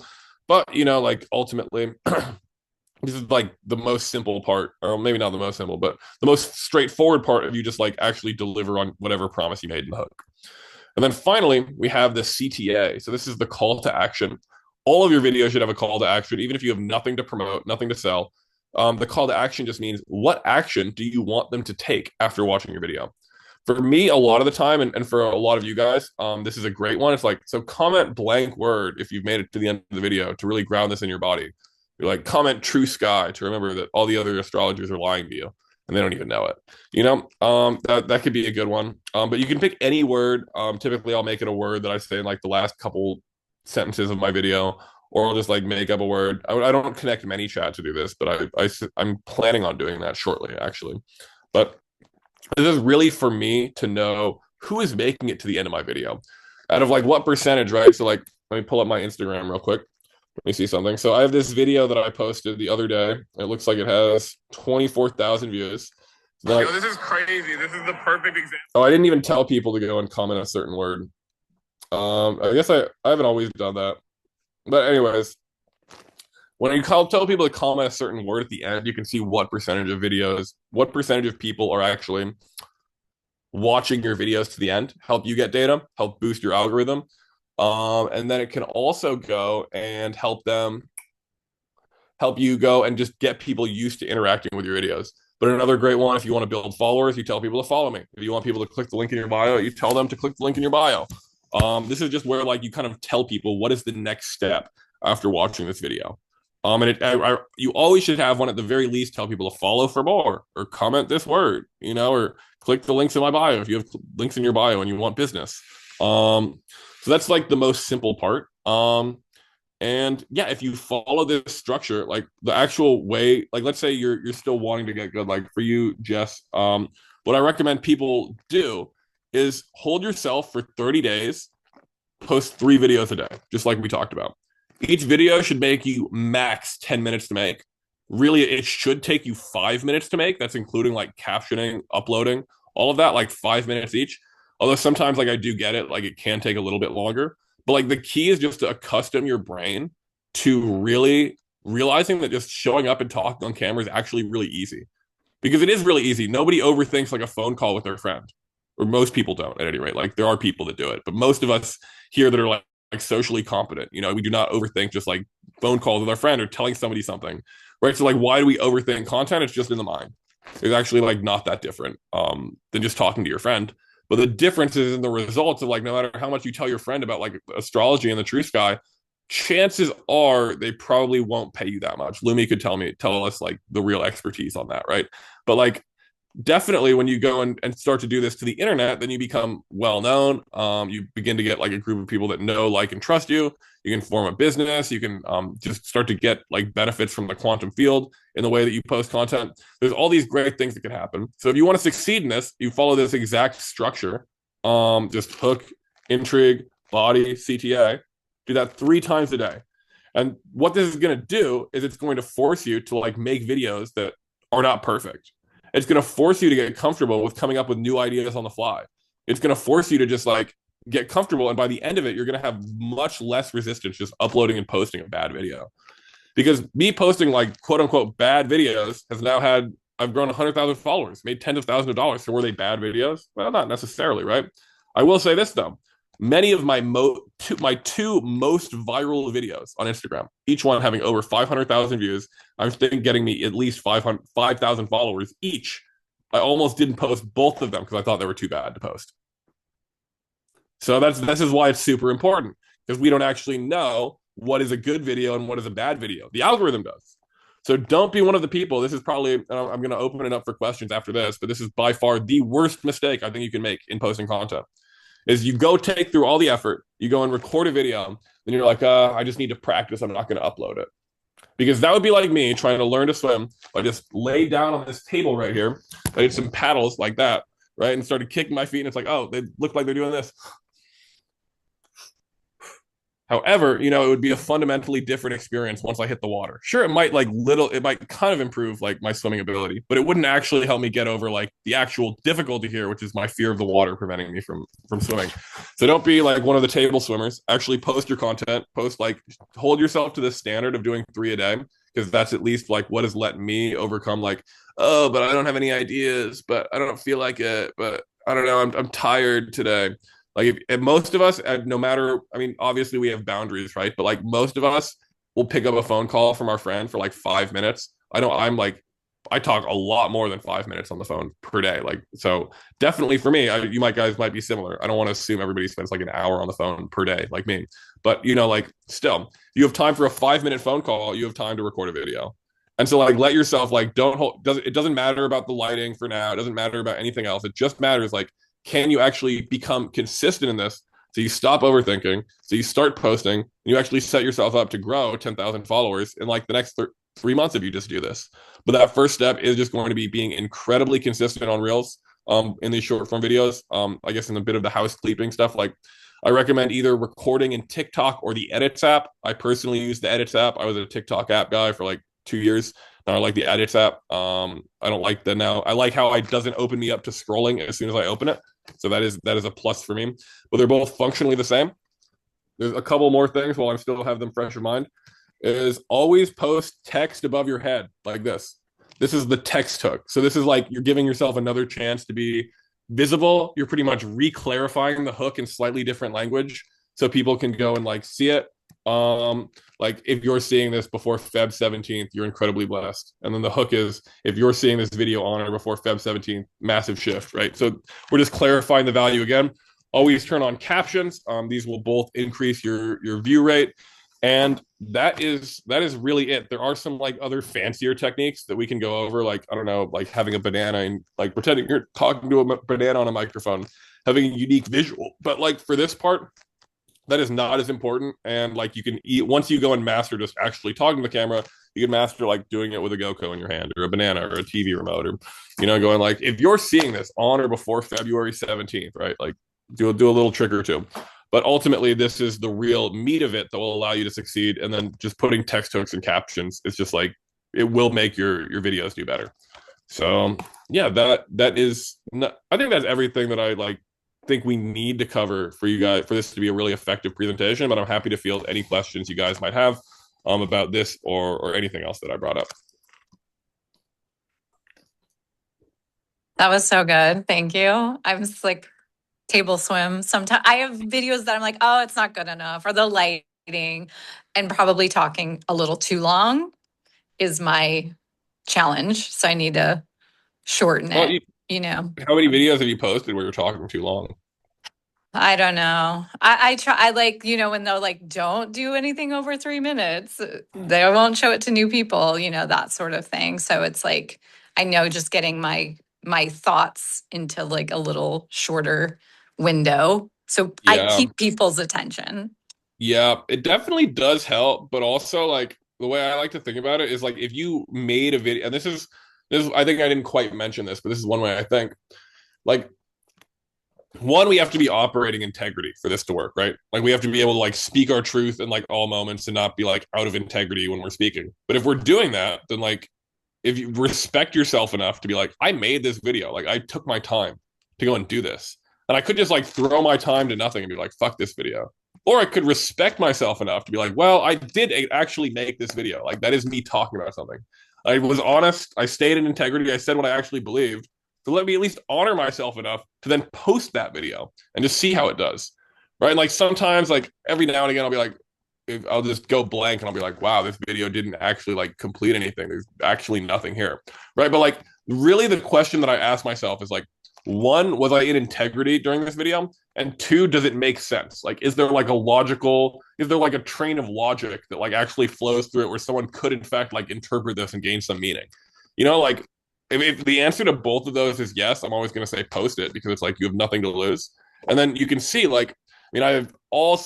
but like ultimately this is like the most simple part, or maybe not the most simple, but the most straightforward part of you just like actually deliver on whatever promise you made in the hook. And then finally, we have the CTA. So this is the call to action. All of your videos should have a call to action, even if you have nothing to promote, nothing to sell. The call to action just means what action do you want them to take after watching your video? For me, a lot of the time, and for a lot of you guys, this is a great one. It's like, so comment blank word if you've made it to the end of the video to really ground this in your body. You're like, comment true sky to remember that all the other astrologers are lying to you and they don't even know it. That could be a good one. But you can pick any word. Typically, I'll make it a word that I say in like the last couple sentences of my video, or I'll just like make up a word. I don't connect ManyChat to do this, but I'm planning on doing that shortly, actually. But this is really for me to know who is making it to the end of my video. Out of like what percentage, right? So like, let me pull up my Instagram real quick. Let me see something. So I have this video that I posted the other day. It looks like it has 24,000 views. So this is crazy. This is the perfect example. Oh, I didn't even tell people to go and comment a certain word. I guess I haven't always done that. But anyways, when you tell people to comment a certain word at the end, you can see what percentage of videos, what percentage of people are actually watching your videos to the end, help you get data, help boost your algorithm. And then it can also go and help you go and just get people used to interacting with your videos. But another great one, if you want to build followers, you tell people to follow me. If you want people to click the link in your bio, you tell them to click the link in your bio. This is just where like you kind of tell people what is the next step after watching this video. You always should have one at the very least. Tell people to follow for more, or comment this word, or click the links in my bio if you have links in your bio and you want business. So that's like the most simple part. And yeah, if you follow this structure, like the actual way, like let's say you're still wanting to get good, like for you, Jess, what I recommend people do is hold yourself for 30 days, post 3 videos a day, just like we talked about. Each video should make you max 10 minutes to make. Really, it should take you 5 minutes to make. That's including like captioning, uploading, all of that, like 5 minutes each. Although sometimes like I do get it, like it can take a little bit longer. But like the key is just to accustom your brain to really realizing that just showing up and talking on camera is actually really easy. Because it is really easy. Nobody overthinks like a phone call with their friend. Or most people don't, at any rate. Like there are people that do it. But most of us here that are like socially competent, we do not overthink just like phone calls with our friend or telling somebody something. Right. So like why do we overthink content? It's just in the mind. It's actually like not that different than just talking to your friend. But the difference is in the results of like no matter how much you tell your friend about like astrology and the true sky, chances are they probably won't pay you that much. Lumi could tell us like the real expertise on that, right? But like definitely when you go and start to do this to the internet, then you become well known. You begin to get like a group of people that know, like, and trust you. You can form a business. You can just start to get like benefits from the quantum field in the way that you post content. There's all these great things that can happen. So if you want to succeed in this, you follow this exact structure. Just hook, intrigue, body, CTA. Do that 3 times a day. And what this is going to do is it's going to force you to like make videos that are not perfect. It's going to force you to get comfortable with coming up with new ideas on the fly. It's going to force you to just like get comfortable. And by the end of it, you're going to have much less resistance just uploading and posting a bad video. Because me posting like quote unquote bad videos has now had, I've grown 100,000 followers, made tens of thousands of dollars. So were they bad videos? Well, not necessarily, right? I will say this though. Many of my two most viral videos on Instagram, each one having over 500,000 views, I'm thinking getting me at least 5,000 followers each. I almost didn't post both of them because I thought they were too bad to post. So this is why it's super important, because we don't actually know what is a good video and what is a bad video. The algorithm does. So don't be one of the people. This is probably, I'm going to open it up for questions after this, but this is by far the worst mistake I think you can make in posting content. Is you go take through all the effort, you go and record a video, then you're like, I just need to practice. I'm not going to upload it. Because that would be like me trying to learn to swim. I just laid down on this table right here, I did some paddles like that, right? And started kicking my feet. And it's like, oh, they look like they're doing this. However, it would be a fundamentally different experience once I hit the water. Sure, it might kind of improve like my swimming ability, but it wouldn't actually help me get over like the actual difficulty here, which is my fear of the water preventing me from swimming. So don't be like one of the table swimmers. Actually post your content, hold yourself to the standard of doing 3 a day, because that's at least like what has let me overcome like, oh, but I don't have any ideas, but I don't feel like it, but I don't know, I'm tired today. Like if most of us, no matter, I mean, obviously we have boundaries, right? But like most of us will pick up a phone call from our friend for like 5 minutes. I talk a lot more than 5 minutes on the phone per day. Like, so definitely for me, guys might be similar. I don't want to assume everybody spends like an hour on the phone per day, like me. But like still, you have time for a 5 minute phone call. You have time to record a video. And so like, let yourself like, it doesn't matter about the lighting for now. It doesn't matter about anything else. It just matters like, can you actually become consistent in this? So you stop overthinking. So you start posting. And you actually set yourself up to grow 10,000 followers in like the next 3 months if you just do this. But that first step is just going to be being incredibly consistent on Reels, in these short form videos. I guess in a bit of the housekeeping stuff, like I recommend either recording in TikTok or the Edits app. I personally use the Edits app. I was a TikTok app guy for like 2 years. Now I like the Edits app. I don't like the now. I like how it doesn't open me up to scrolling as soon as I open it. So that is a plus for me. But they're both functionally the same. There's a couple more things while I still have them fresh in mind. Is always post text above your head like this. This is the text hook. So this is like you're giving yourself another chance to be visible. You're pretty much re-clarifying the hook in slightly different language so people can go and like see it. Like if you're seeing this before Feb 17th, you're incredibly blessed. And then the hook is if you're seeing this video on or before Feb 17th, massive shift, right? So we're just clarifying the value again. Always turn on captions. These will both increase your view rate. And that is really it. There are some like other fancier techniques that we can go over, like I don't know, like having a banana and like pretending you're talking to a banana on a microphone, having a unique visual. But like for this part, that is not as important. And like you can eat once you go and master just actually talking to the camera, you can master like doing it with a GoPro in your hand or a banana or a TV remote or going like if you're seeing this on or before February 17th, right? Like do a little trick or two. But ultimately, this is the real meat of it that will allow you to succeed. And then just putting text hooks and captions, it's just like it will make your videos do better. So yeah, that is. I think that's everything that I like. Think we need to cover for you guys for this to be a really effective presentation. But I'm happy to field any questions you guys might have about this or anything else that I brought up. That was so good. Thank you. I was like table swim. Sometimes I have videos that I'm like, oh, it's not good enough, or the lighting, and probably talking a little too long is my challenge. So I need to shorten it. How many videos have you posted where you're talking too long? I don't know. I try, I like, when they're like, don't do anything over 3 minutes, they won't show it to new people, that sort of thing. So it's like, I know just getting my thoughts into like a little shorter window. So I Yeah. keep people's attention. Yeah, it definitely does help, but also like the way I like to think about it is like if you made a video, and this is I think I didn't quite mention this, but this is one way I think. Like one, we have to be operating integrity for this to work, right? Like we have to be able to like speak our truth in like all moments and not be like out of integrity when we're speaking. But if we're doing that, then like if you respect yourself enough to be like, I made this video, like I took my time to go and do this. And I could just like throw my time to nothing and be like, fuck this video. Or I could respect myself enough to be like, well, I did actually make this video. Like that is me talking about something. I was honest. I stayed in integrity. I said what I actually believed. So let me at least honor myself enough to then post that video and just see how it does. Right. And like sometimes, like every now and again, I'll be like, I'll just go blank and I'll be like, wow, this video didn't actually like complete anything. There's actually nothing here. Right. But like, really, the question that I ask myself is like, one, was I in integrity during this video? And two, does it make sense? Like, is there like is there like a train of logic that like actually flows through it where someone could, in fact, like interpret this and gain some meaning? Like, if the answer to both of those is yes, I'm always going to say post it because it's like you have nothing to lose. And then you can see, like, I have all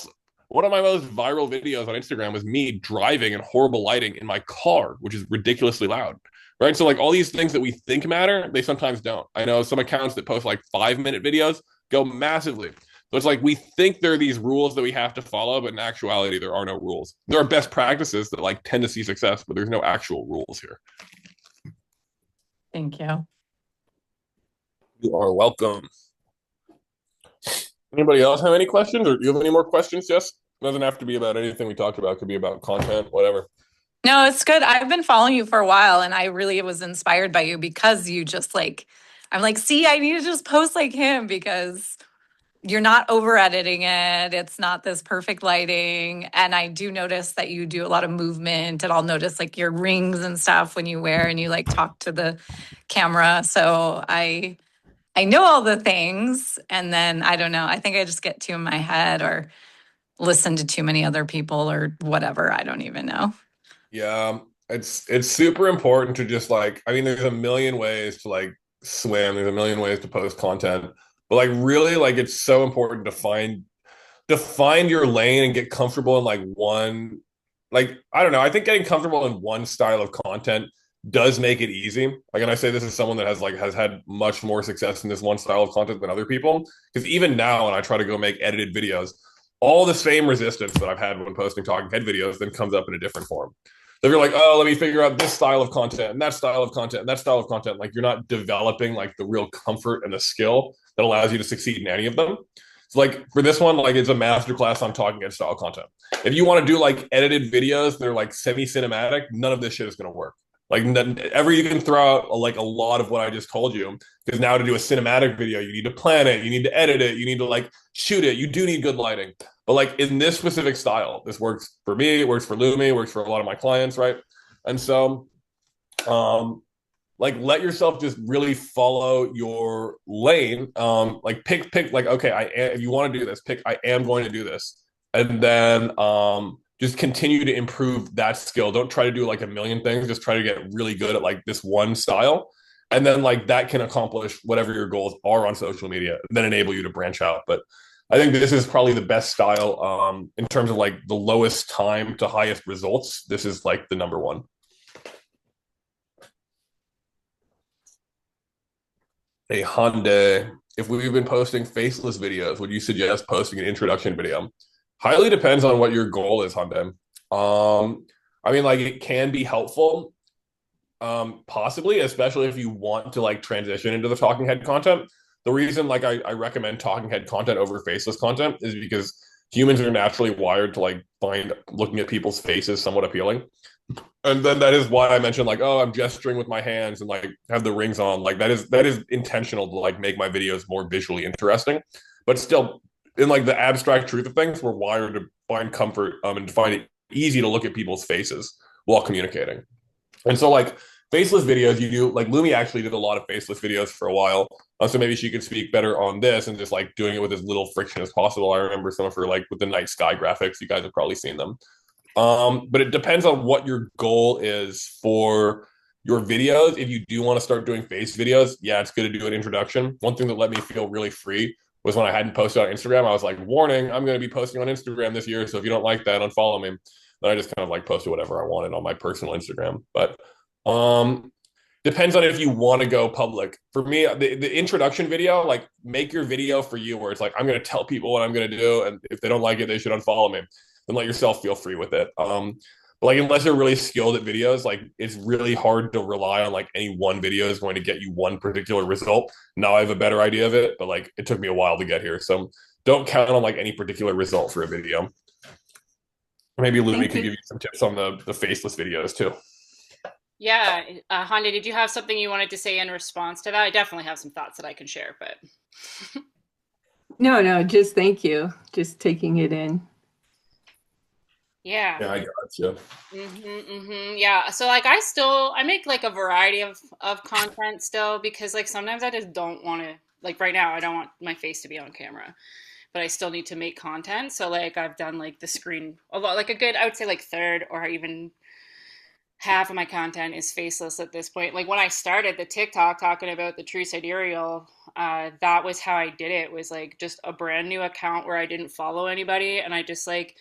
one of my most viral videos on Instagram was me driving in horrible lighting in my car, which is ridiculously loud. Right. So, like, all these things that we think matter, they sometimes don't. I know some accounts that post like 5-minute videos go massively. So it's like we think there are these rules that we have to follow, but in actuality, there are no rules. There are best practices that like tend to see success, but there's no actual rules here. Thank you. You are welcome. Anybody else have any questions, or do you have any more questions? Yes, it doesn't have to be about anything we talked about. It could be about content, whatever. No, it's good. I've been following you for a while and I really was inspired by you because you just like, I'm like, see, I need to just post like him because you're not over editing it. It's not this perfect lighting. And I do notice that you do a lot of movement and I'll notice like your rings and stuff when you wear and you like talk to the camera. So I know all the things and then I don't know. I think I just get too in my head or listen to too many other people or whatever. I don't even know. Yeah, it's super important to just like, there's a million ways to like swim, there's a million ways to post content, but like really like it's so important to find your lane and get comfortable in like one, like I don't know, I think getting comfortable in one style of content does make it easy. Like, and I say this as someone that has had much more success in this one style of content than other people, because even now when I try to go make edited videos, all the same resistance that I've had when posting talking head videos then comes up in a different form. If you're like, oh, let me figure out this style of content and that style of content and that style of content, like you're not developing like the real comfort and the skill that allows you to succeed in any of them. So like for this one, like it's a masterclass on talking head style content. If you want to do like edited videos that are like semi-cinematic, none of this shit is going to work. Like you can throw out like a lot of what I just told you, because now to do a cinematic video, you need to plan it, you need to edit it, you need to like shoot it. You do need good lighting. But like in this specific style, this works for me, it works for Lumi, it works for a lot of my clients, right? And so like let yourself just really follow your lane. Like pick like, okay, if you want to do this, pick I am going to do this. And then just continue to improve that skill. Don't try to do like a million things, just try to get really good at like this one style. And then like that can accomplish whatever your goals are on social media, then enable you to branch out. But I think this is probably the best style in terms of like the lowest time to highest results. This is like the number one. Hey, Hyundai, if we've been posting faceless videos, would you suggest posting an introduction video? Highly depends on what your goal is, Hyundai. Like it can be helpful, possibly, especially if you want to like transition into the talking head content. The reason like I recommend talking head content over faceless content is because humans are naturally wired to like find looking at people's faces somewhat appealing. And then that is why I mentioned like, oh, I'm gesturing with my hands and like have the rings on. Like that is intentional to like make my videos more visually interesting. But still, in like the abstract truth of things, we're wired to find comfort and to find it easy to look at people's faces while communicating. And so like faceless videos, you do like Lumi actually did a lot of faceless videos for a while. So maybe she could speak better on this and just like doing it with as little friction as possible. I remember some of her like with the night sky graphics. You guys have probably seen them. But it depends on what your goal is for your videos. If you do want to start doing face videos, yeah, it's good to do an introduction. One thing that let me feel really free was when I hadn't posted on Instagram. I was like, warning, I'm going to be posting on Instagram this year. So if you don't like that, unfollow me. Then I just kind of like posted whatever I wanted on my personal Instagram. But um, depends on if you want to go public. For me, the introduction video, like make your video for you where it's like, I'm going to tell people what I'm going to do. And if they don't like it, they should unfollow me. Then let yourself feel free with it. But like, unless you're really skilled at videos, like it's really hard to rely on like any one video is going to get you one particular result. Now I have a better idea of it, but like it took me a while to get here. So don't count on like any particular result for a video. Maybe Lumi Thank could you. give you some tips on the faceless videos too. Yeah, Hande, did you have something you wanted to say in response to that? I definitely have some thoughts that I can share, but No, no, just thank you. Just taking it in. yeah. Yeah, I got you. Yeah. So like I make like a variety of content still because like sometimes I just don't want to like right now I don't want my face to be on camera, but I still need to make content. So like I've done like the screen a lot like a good I would say like third or even half of my content is faceless at this point. Like when I started the TikTok talking about the true sidereal, that was how I did it. Was like just a brand new account where I didn't follow anybody, and I just like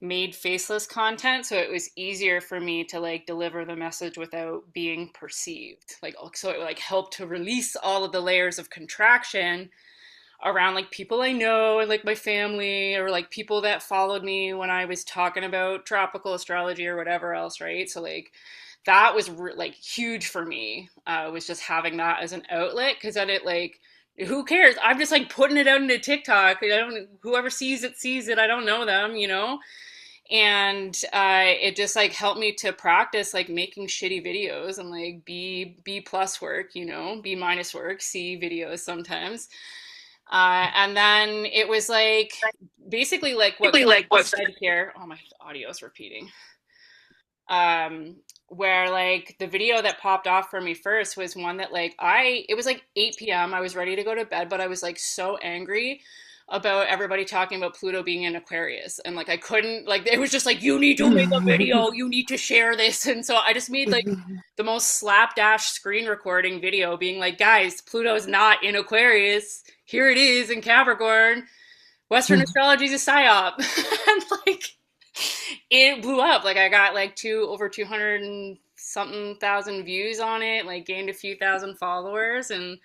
made faceless content, so it was easier for me to like deliver the message without being perceived. Like so, it like helped to release all of the layers of contraction around like people I know and like my family or like people that followed me when I was talking about tropical astrology or whatever else, right? So like that was like huge for me. Was just having that as an outlet because then it like who cares? I'm just like putting it out into TikTok. I don't whoever sees it sees it. I don't know them, you know. And it just like helped me to practice like making shitty videos and like B plus work, you know, B minus work, C videos sometimes. And then it was like basically like what I said here. Oh, my audio is repeating. Where like the video that popped off for me first was one that like it was like 8 p.m. I was ready to go to bed, but I was like so angry about everybody talking about Pluto being in Aquarius. And like I couldn't like it was just like you need to make a video, you need to share this. And so I just made like the most slapdash screen recording video being like, guys, Pluto's not in Aquarius. Here it is in Capricorn. Western astrology is a psyop. And like it blew up. Like I got like over 200 and something thousand views on it, like gained a few thousand followers. And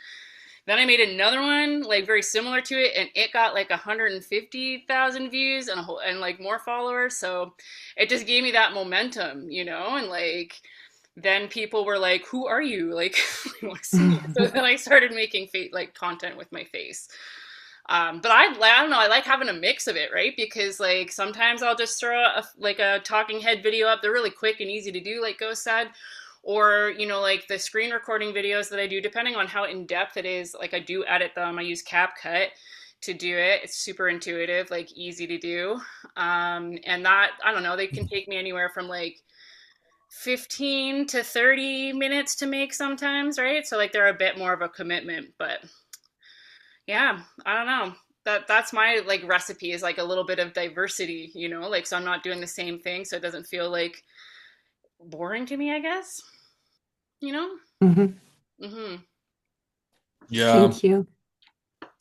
then I made another one like very similar to it, and it got like 150,000 views and and like more followers. So it just gave me that momentum, you know, and like then people were like, "Who are you?" Like, I want to see you. So then I started making like content with my face. But I don't know. I like having a mix of it, right? Because like sometimes I'll just throw like a talking head video up. They're really quick and easy to do, like Ghost said. Or, you know, like the screen recording videos that I do, depending on how in depth it is, like I do edit them. I use CapCut to do it. It's super intuitive, like easy to do. And that, I don't know, they can take me anywhere from like 15 to 30 minutes to make sometimes, right? So like they're a bit more of a commitment, but yeah, I don't know. That's my like recipe is like a little bit of diversity, you know, like so I'm not doing the same thing so it doesn't feel like boring to me, I guess. You know? Mm-hmm. Yeah. Thank you.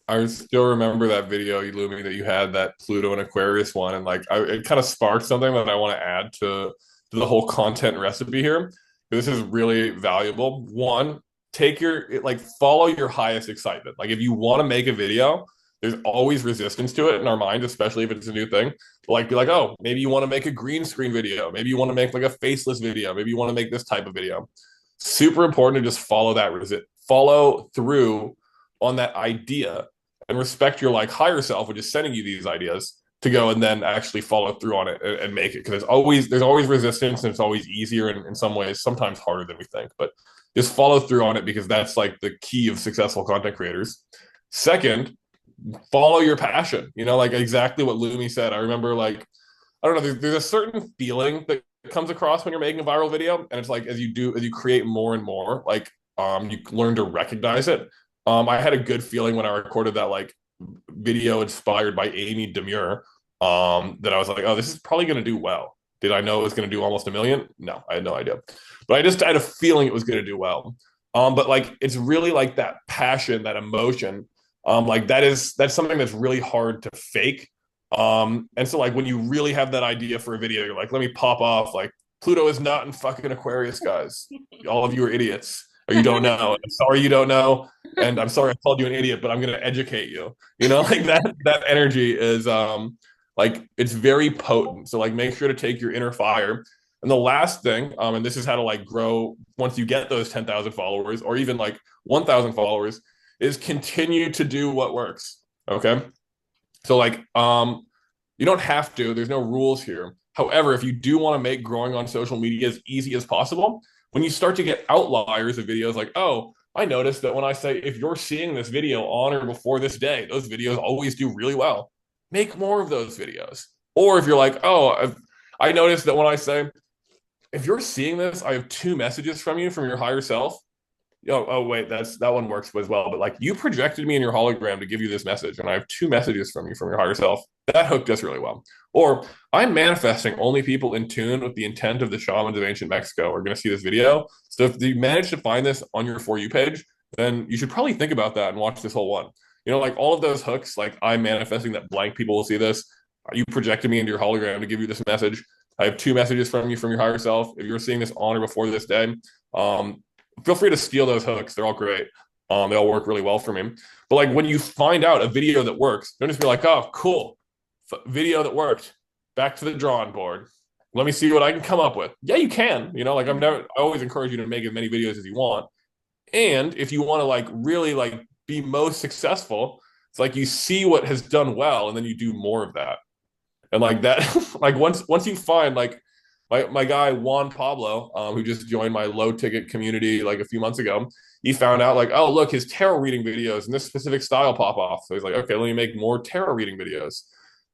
I still remember that video, Lumi, that you had that Pluto and Aquarius one, and like it kind of sparked something that I want to add to the whole content recipe here. This is really valuable. One, take like follow your highest excitement. Like if you want to make a video, there's always resistance to it in our minds, especially if it's a new thing. Like be like, oh, maybe you want to make a green screen video, maybe you want to make like a faceless video, maybe you want to make this type of video. Super important to just follow through on that idea and respect your like higher self, which is sending you these ideas to go and then actually follow through on it and make it. Because there's always resistance and it's always easier and in some ways, sometimes harder than we think. But just follow through on it because that's like the key of successful content creators. Second, follow your passion. You know, like exactly what Lumi said. I remember like, I don't know, there's a certain feeling that comes across when you're making a viral video, and it's like as you create more and more, like you learn to recognize it. I had a good feeling when I recorded that like video inspired by Amy Demure, that I was like, oh, this is probably going to do well. Did I know it was going to do almost 1 million? No, I had no idea, but I just had a feeling it was going to do well. But like it's really like that passion, that emotion, like that's something that's really hard to fake. And so like when you really have that idea for a video, you're like, let me pop off like Pluto is not in fucking Aquarius, guys. All of you are idiots, or you don't know. I'm sorry you don't know, and I'm sorry I called you an idiot, but I'm gonna educate you. You know, like that energy is like it's very potent. So like make sure to take your inner fire. And the last thing, and this is how to like grow once you get those 10,000 followers or even like 1,000 followers, is continue to do what works. Okay. So like you don't have to, there's no rules here. However, if you do want to make growing on social media as easy as possible, when you start to get outliers of videos like, oh, I noticed that when I say if you're seeing this video on or before this day, those videos always do really well. Make more of those videos. Or if you're like, oh, I noticed that when I say if you're seeing this, I have 2 messages from you from your higher self. Oh wait, that one works as well. But like you projected me in your hologram to give you this message, and I have 2 messages from you from your higher self. That hooked us really well. Or I'm manifesting only people in tune with the intent of the shamans of ancient Mexico are going to see this video. So if you manage to find this on your For You page, then you should probably think about that and watch this whole one. You know, like all of those hooks, like I'm manifesting that blank people will see this. You projected me into your hologram to give you this message. I have 2 messages from you from your higher self. If you're seeing this on or before this day, feel free to steal those hooks. They're all great. They all work really well for me. But like when you find out a video that works, don't just be like, oh, cool. Video that worked. Back to the drawing board. Let me see what I can come up with. Yeah, you can. You know, like I always encourage you to make as many videos as you want. And if you want to like really like be most successful, it's like you see what has done well and then you do more of that. And like that, like once you find like my guy Juan Pablo, who just joined my low ticket community like a few months ago, he found out like, oh look, his tarot reading videos in this specific style pop off. So he's like, okay, let me make more tarot reading videos.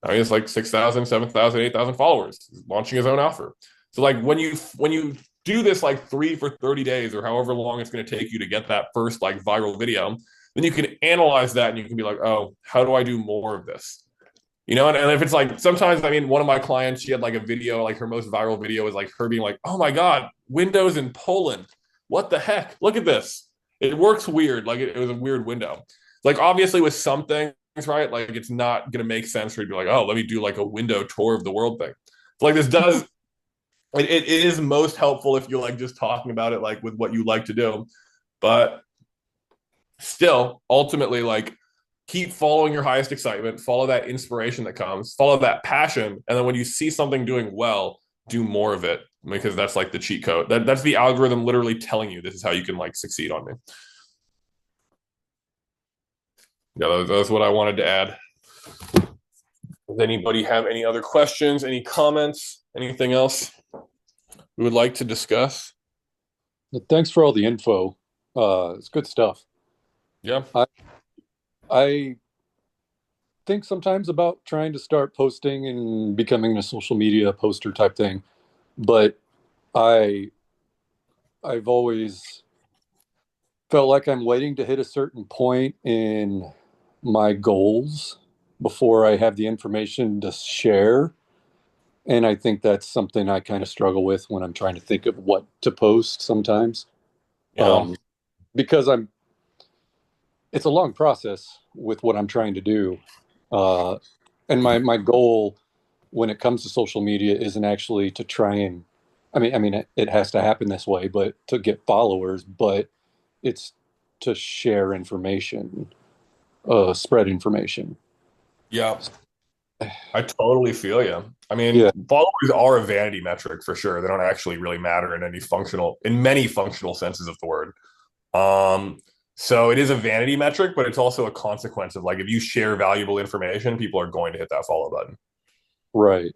Now he has like 6,000, 7,000, 8,000 followers. He's launching his own offer. So like when you do this like 3 for 30 days or however long it's going to take you to get that first like viral video, then you can analyze that and you can be like, oh, how do I do more of this? You know, and if it's like sometimes, I mean, one of my clients, she had like a video, like her most viral video was like her being like, oh my God, windows in Poland. What the heck? Look at this. It works weird. Like it was a weird window. Like obviously with some things, right? Like it's not going to make sense for you to be like, oh, let me do like a window tour of the world thing. So like this does, it is most helpful if you're like just talking about it like with what you like to do. But still, ultimately, like keep following your highest excitement, follow that inspiration that comes, follow that passion. And then when you see something doing well, do more of it because that's like the cheat code. That's the algorithm literally telling you this is how you can like succeed on me. Yeah, that's what I wanted to add. Does anybody have any other questions, any comments, anything else we would like to discuss? Thanks for all the info. It's good stuff. Yeah. I think sometimes about trying to start posting and becoming a social media poster type thing, but I've always felt like I'm waiting to hit a certain point in my goals before I have the information to share. And I think that's something I kind of struggle with when I'm trying to think of what to post sometimes. Yeah. Because it's a long process with what I'm trying to do. And my goal when it comes to social media isn't actually to try and, I mean, it has to happen this way, but to get followers, but it's to share information, spread information. Yeah. I totally feel you. I mean, Yeah. followers are a vanity metric for sure. They don't actually really matter in many functional senses of the word. So it is a vanity metric, but it's also a consequence of like if you share valuable information, people are going to hit that follow button. Right.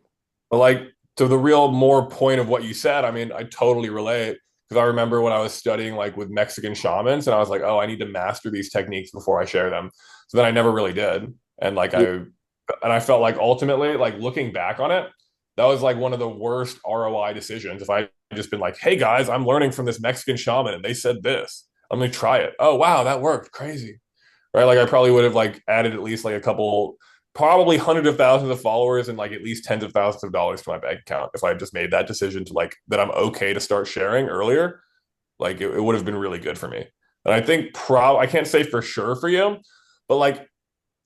But like to the real more point of what you said, I mean, I totally relate because I remember when I was studying like with Mexican shamans and I was like, oh, I need to master these techniques before I share them. So then I never really did. And like I felt like ultimately, like looking back on it, that was like one of the worst ROI decisions. If I had just been like, hey guys, I'm learning from this Mexican shaman and they said this, I'm gonna try it. Oh wow, that worked. Crazy. Right? Like I probably would have like added at least like a couple, probably hundreds of thousands of followers and like at least tens of thousands of dollars to my bank account if I had just made that decision to like that I'm okay to start sharing earlier. Like it would have been really good for me. And I think I can't say for sure for you, but like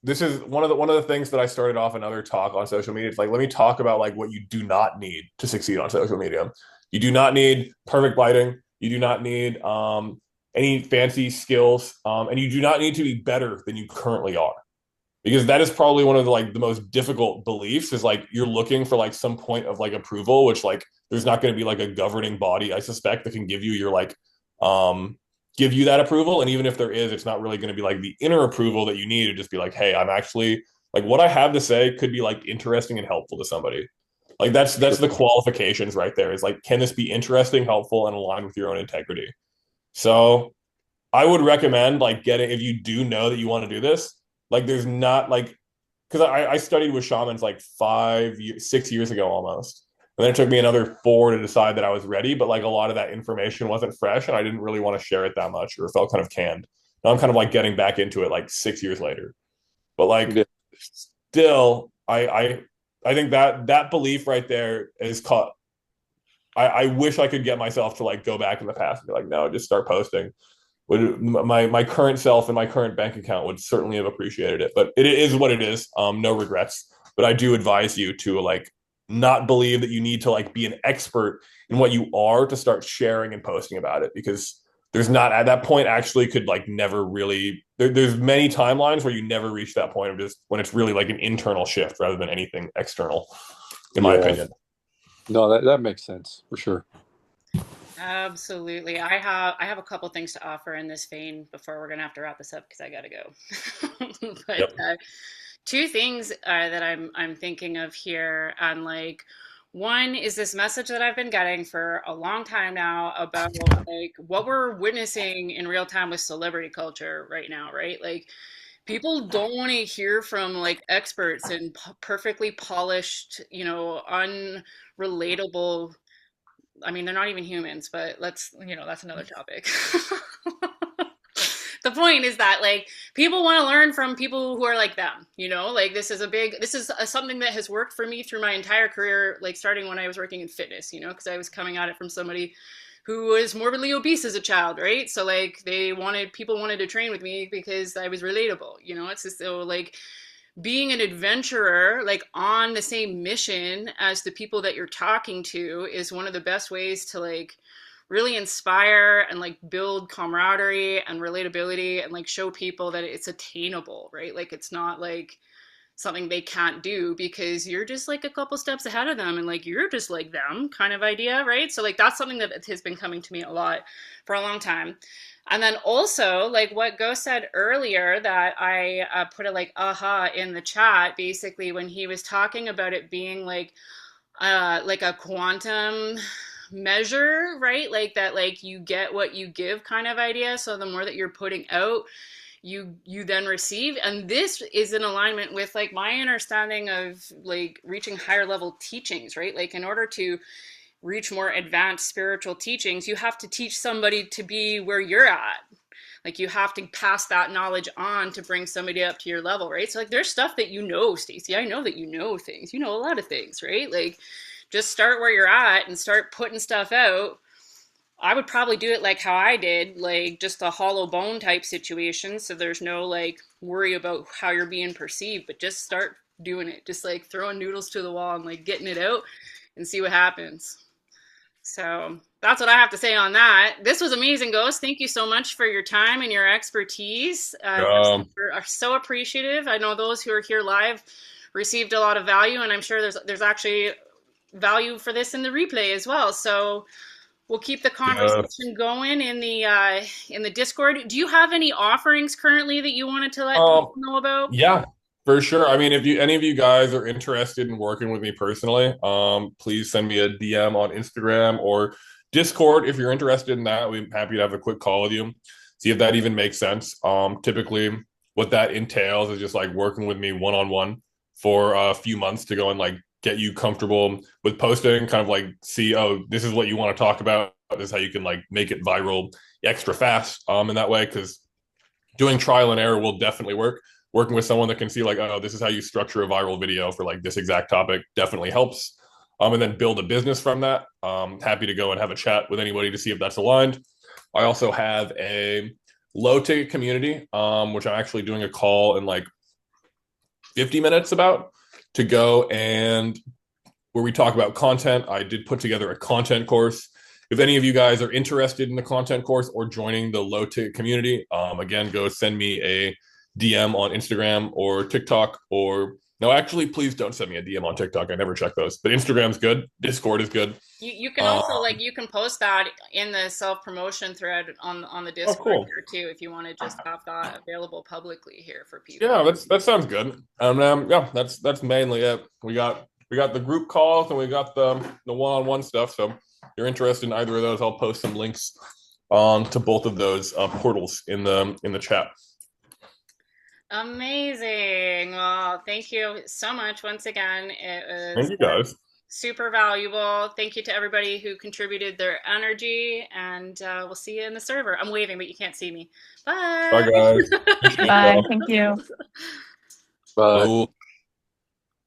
this is one of the things that I started off another talk on social media. It's like, let me talk about like what you do not need to succeed on social media. You do not need perfect lighting. You do not need any fancy skills, and you do not need to be better than you currently are, because that is probably one of the like the most difficult beliefs. Is like you're looking for like some point of like approval, which like there's not going to be like a governing body, I suspect, that can give you your like give you that approval. And even if there is, it's not really going to be like the inner approval that you need to just be like, hey, I'm actually like what I have to say could be like interesting and helpful to somebody. Like that's the qualifications right there. Is like, can this be interesting, helpful, and aligned with your own integrity? So I would recommend like getting, if you do know that you want to do this, like there's not like, because I studied with shamans like 6 years ago almost. And then it took me another 4 to decide that I was ready. But like a lot of that information wasn't fresh and I didn't really want to share it that much, or it felt kind of canned. Now I'm kind of like getting back into it like 6 years later. But like Yeah. still, I think that belief right there is caught. I wish I could get myself to like go back in the past and be like, no, just start posting. My current self and my current bank account would certainly have appreciated it, but it is what it is. No regrets. But I do advise you to like not believe that you need to like be an expert in what you are to start sharing and posting about it, because there's not at that point actually could like never really there's many timelines where you never reach that point of just when it's really like an internal shift rather than anything external, in my opinion. No, that makes sense for sure. Absolutely. I have a couple things to offer in this vein before we're gonna have to wrap this up because I gotta go. But Yep. two things that I'm thinking of here, and like one is this message that I've been getting for a long time now about like what we're witnessing in real time with celebrity culture right now, right? Like people don't want to hear from like experts and perfectly polished, unrelatable. I mean, they're not even humans, but that's another topic. The point is that like people want to learn from people who are like them, like something that has worked for me through my entire career, like starting when I was working in fitness, because I was coming at it from somebody who was morbidly obese as a child, right? So like people wanted to train with me because I was relatable, it's just so like being an adventurer, like on the same mission as the people that you're talking to, is one of the best ways to like really inspire and like build camaraderie and relatability and like show people that it's attainable, right? Like it's not like something they can't do because you're just like a couple steps ahead of them and like you're just like them kind of idea, right? So like that's something that has been coming to me a lot for a long time. And then also like what Go said earlier that I put a like aha in the chat, basically when he was talking about it being like a quantum measure, right? Like that, like you get what you give kind of idea. So the more that you're putting out, you then receive. And this is in alignment with like my understanding of like reaching higher level teachings, right? Like in order to reach more advanced spiritual teachings, you have to teach somebody to be where you're at. Like you have to pass that knowledge on to bring somebody up to your level, right? So like there's stuff that Stacey, I know that you know things, a lot of things, right? Like just start where you're at and start putting stuff out. I would probably do it like how I did, like just a hollow bone type situation. So there's no like worry about how you're being perceived, but just start doing it. Just like throwing noodles to the wall and like getting it out and see what happens. So that's what I have to say on that. This was amazing, Ghost. Thank you so much for your time and your expertise. Are so appreciative. I know those who are here live received a lot of value, and I'm sure there's actually value for this in the replay as well. So we'll keep the conversation going in the Discord. Do you have any offerings currently that you wanted to let people know about? Yeah, for sure. I mean, if any of you guys are interested in working with me personally, please send me a DM on Instagram or Discord if you're interested in that. We're happy to have a quick call with you, see if that even makes sense. Typically, what that entails is just like working with me one-on-one for a few months to go and like get you comfortable with posting, kind of like see, oh, this is what you want to talk about. This is how you can like make it viral extra fast in that way, because doing trial and error will definitely work. Working with someone that can see like, oh, this is how you structure a viral video for like this exact topic definitely helps. And then build a business from that. Happy to go and have a chat with anybody to see if that's aligned. I also have a low ticket community, which I'm actually doing a call in like 50 minutes about, to go and where we talk about content. I did put together a content course. If any of you guys are interested in the content course or joining the low ticket community, again, go send me a DM on Instagram or TikTok, or no, actually, please don't send me a DM on TikTok. I never check those, but Instagram's good. Discord is good. You can also like you can post that in the self promotion thread on the Discord cool. here too, if you want to just have that available publicly here for people. Yeah, that sounds good. Yeah, that's mainly it. We got the group calls and we got the one-on-one stuff. So if you're interested in either of those, I'll post some links to both of those portals in the chat. Amazing. Well, thank you so much once again. It was Thank you guys. super valuable. Thank you to everybody who contributed their energy, and we'll see you in the server. I'm waving, but you can't see me. Bye. Bye, guys. Bye. Thank you. Bye. Cool.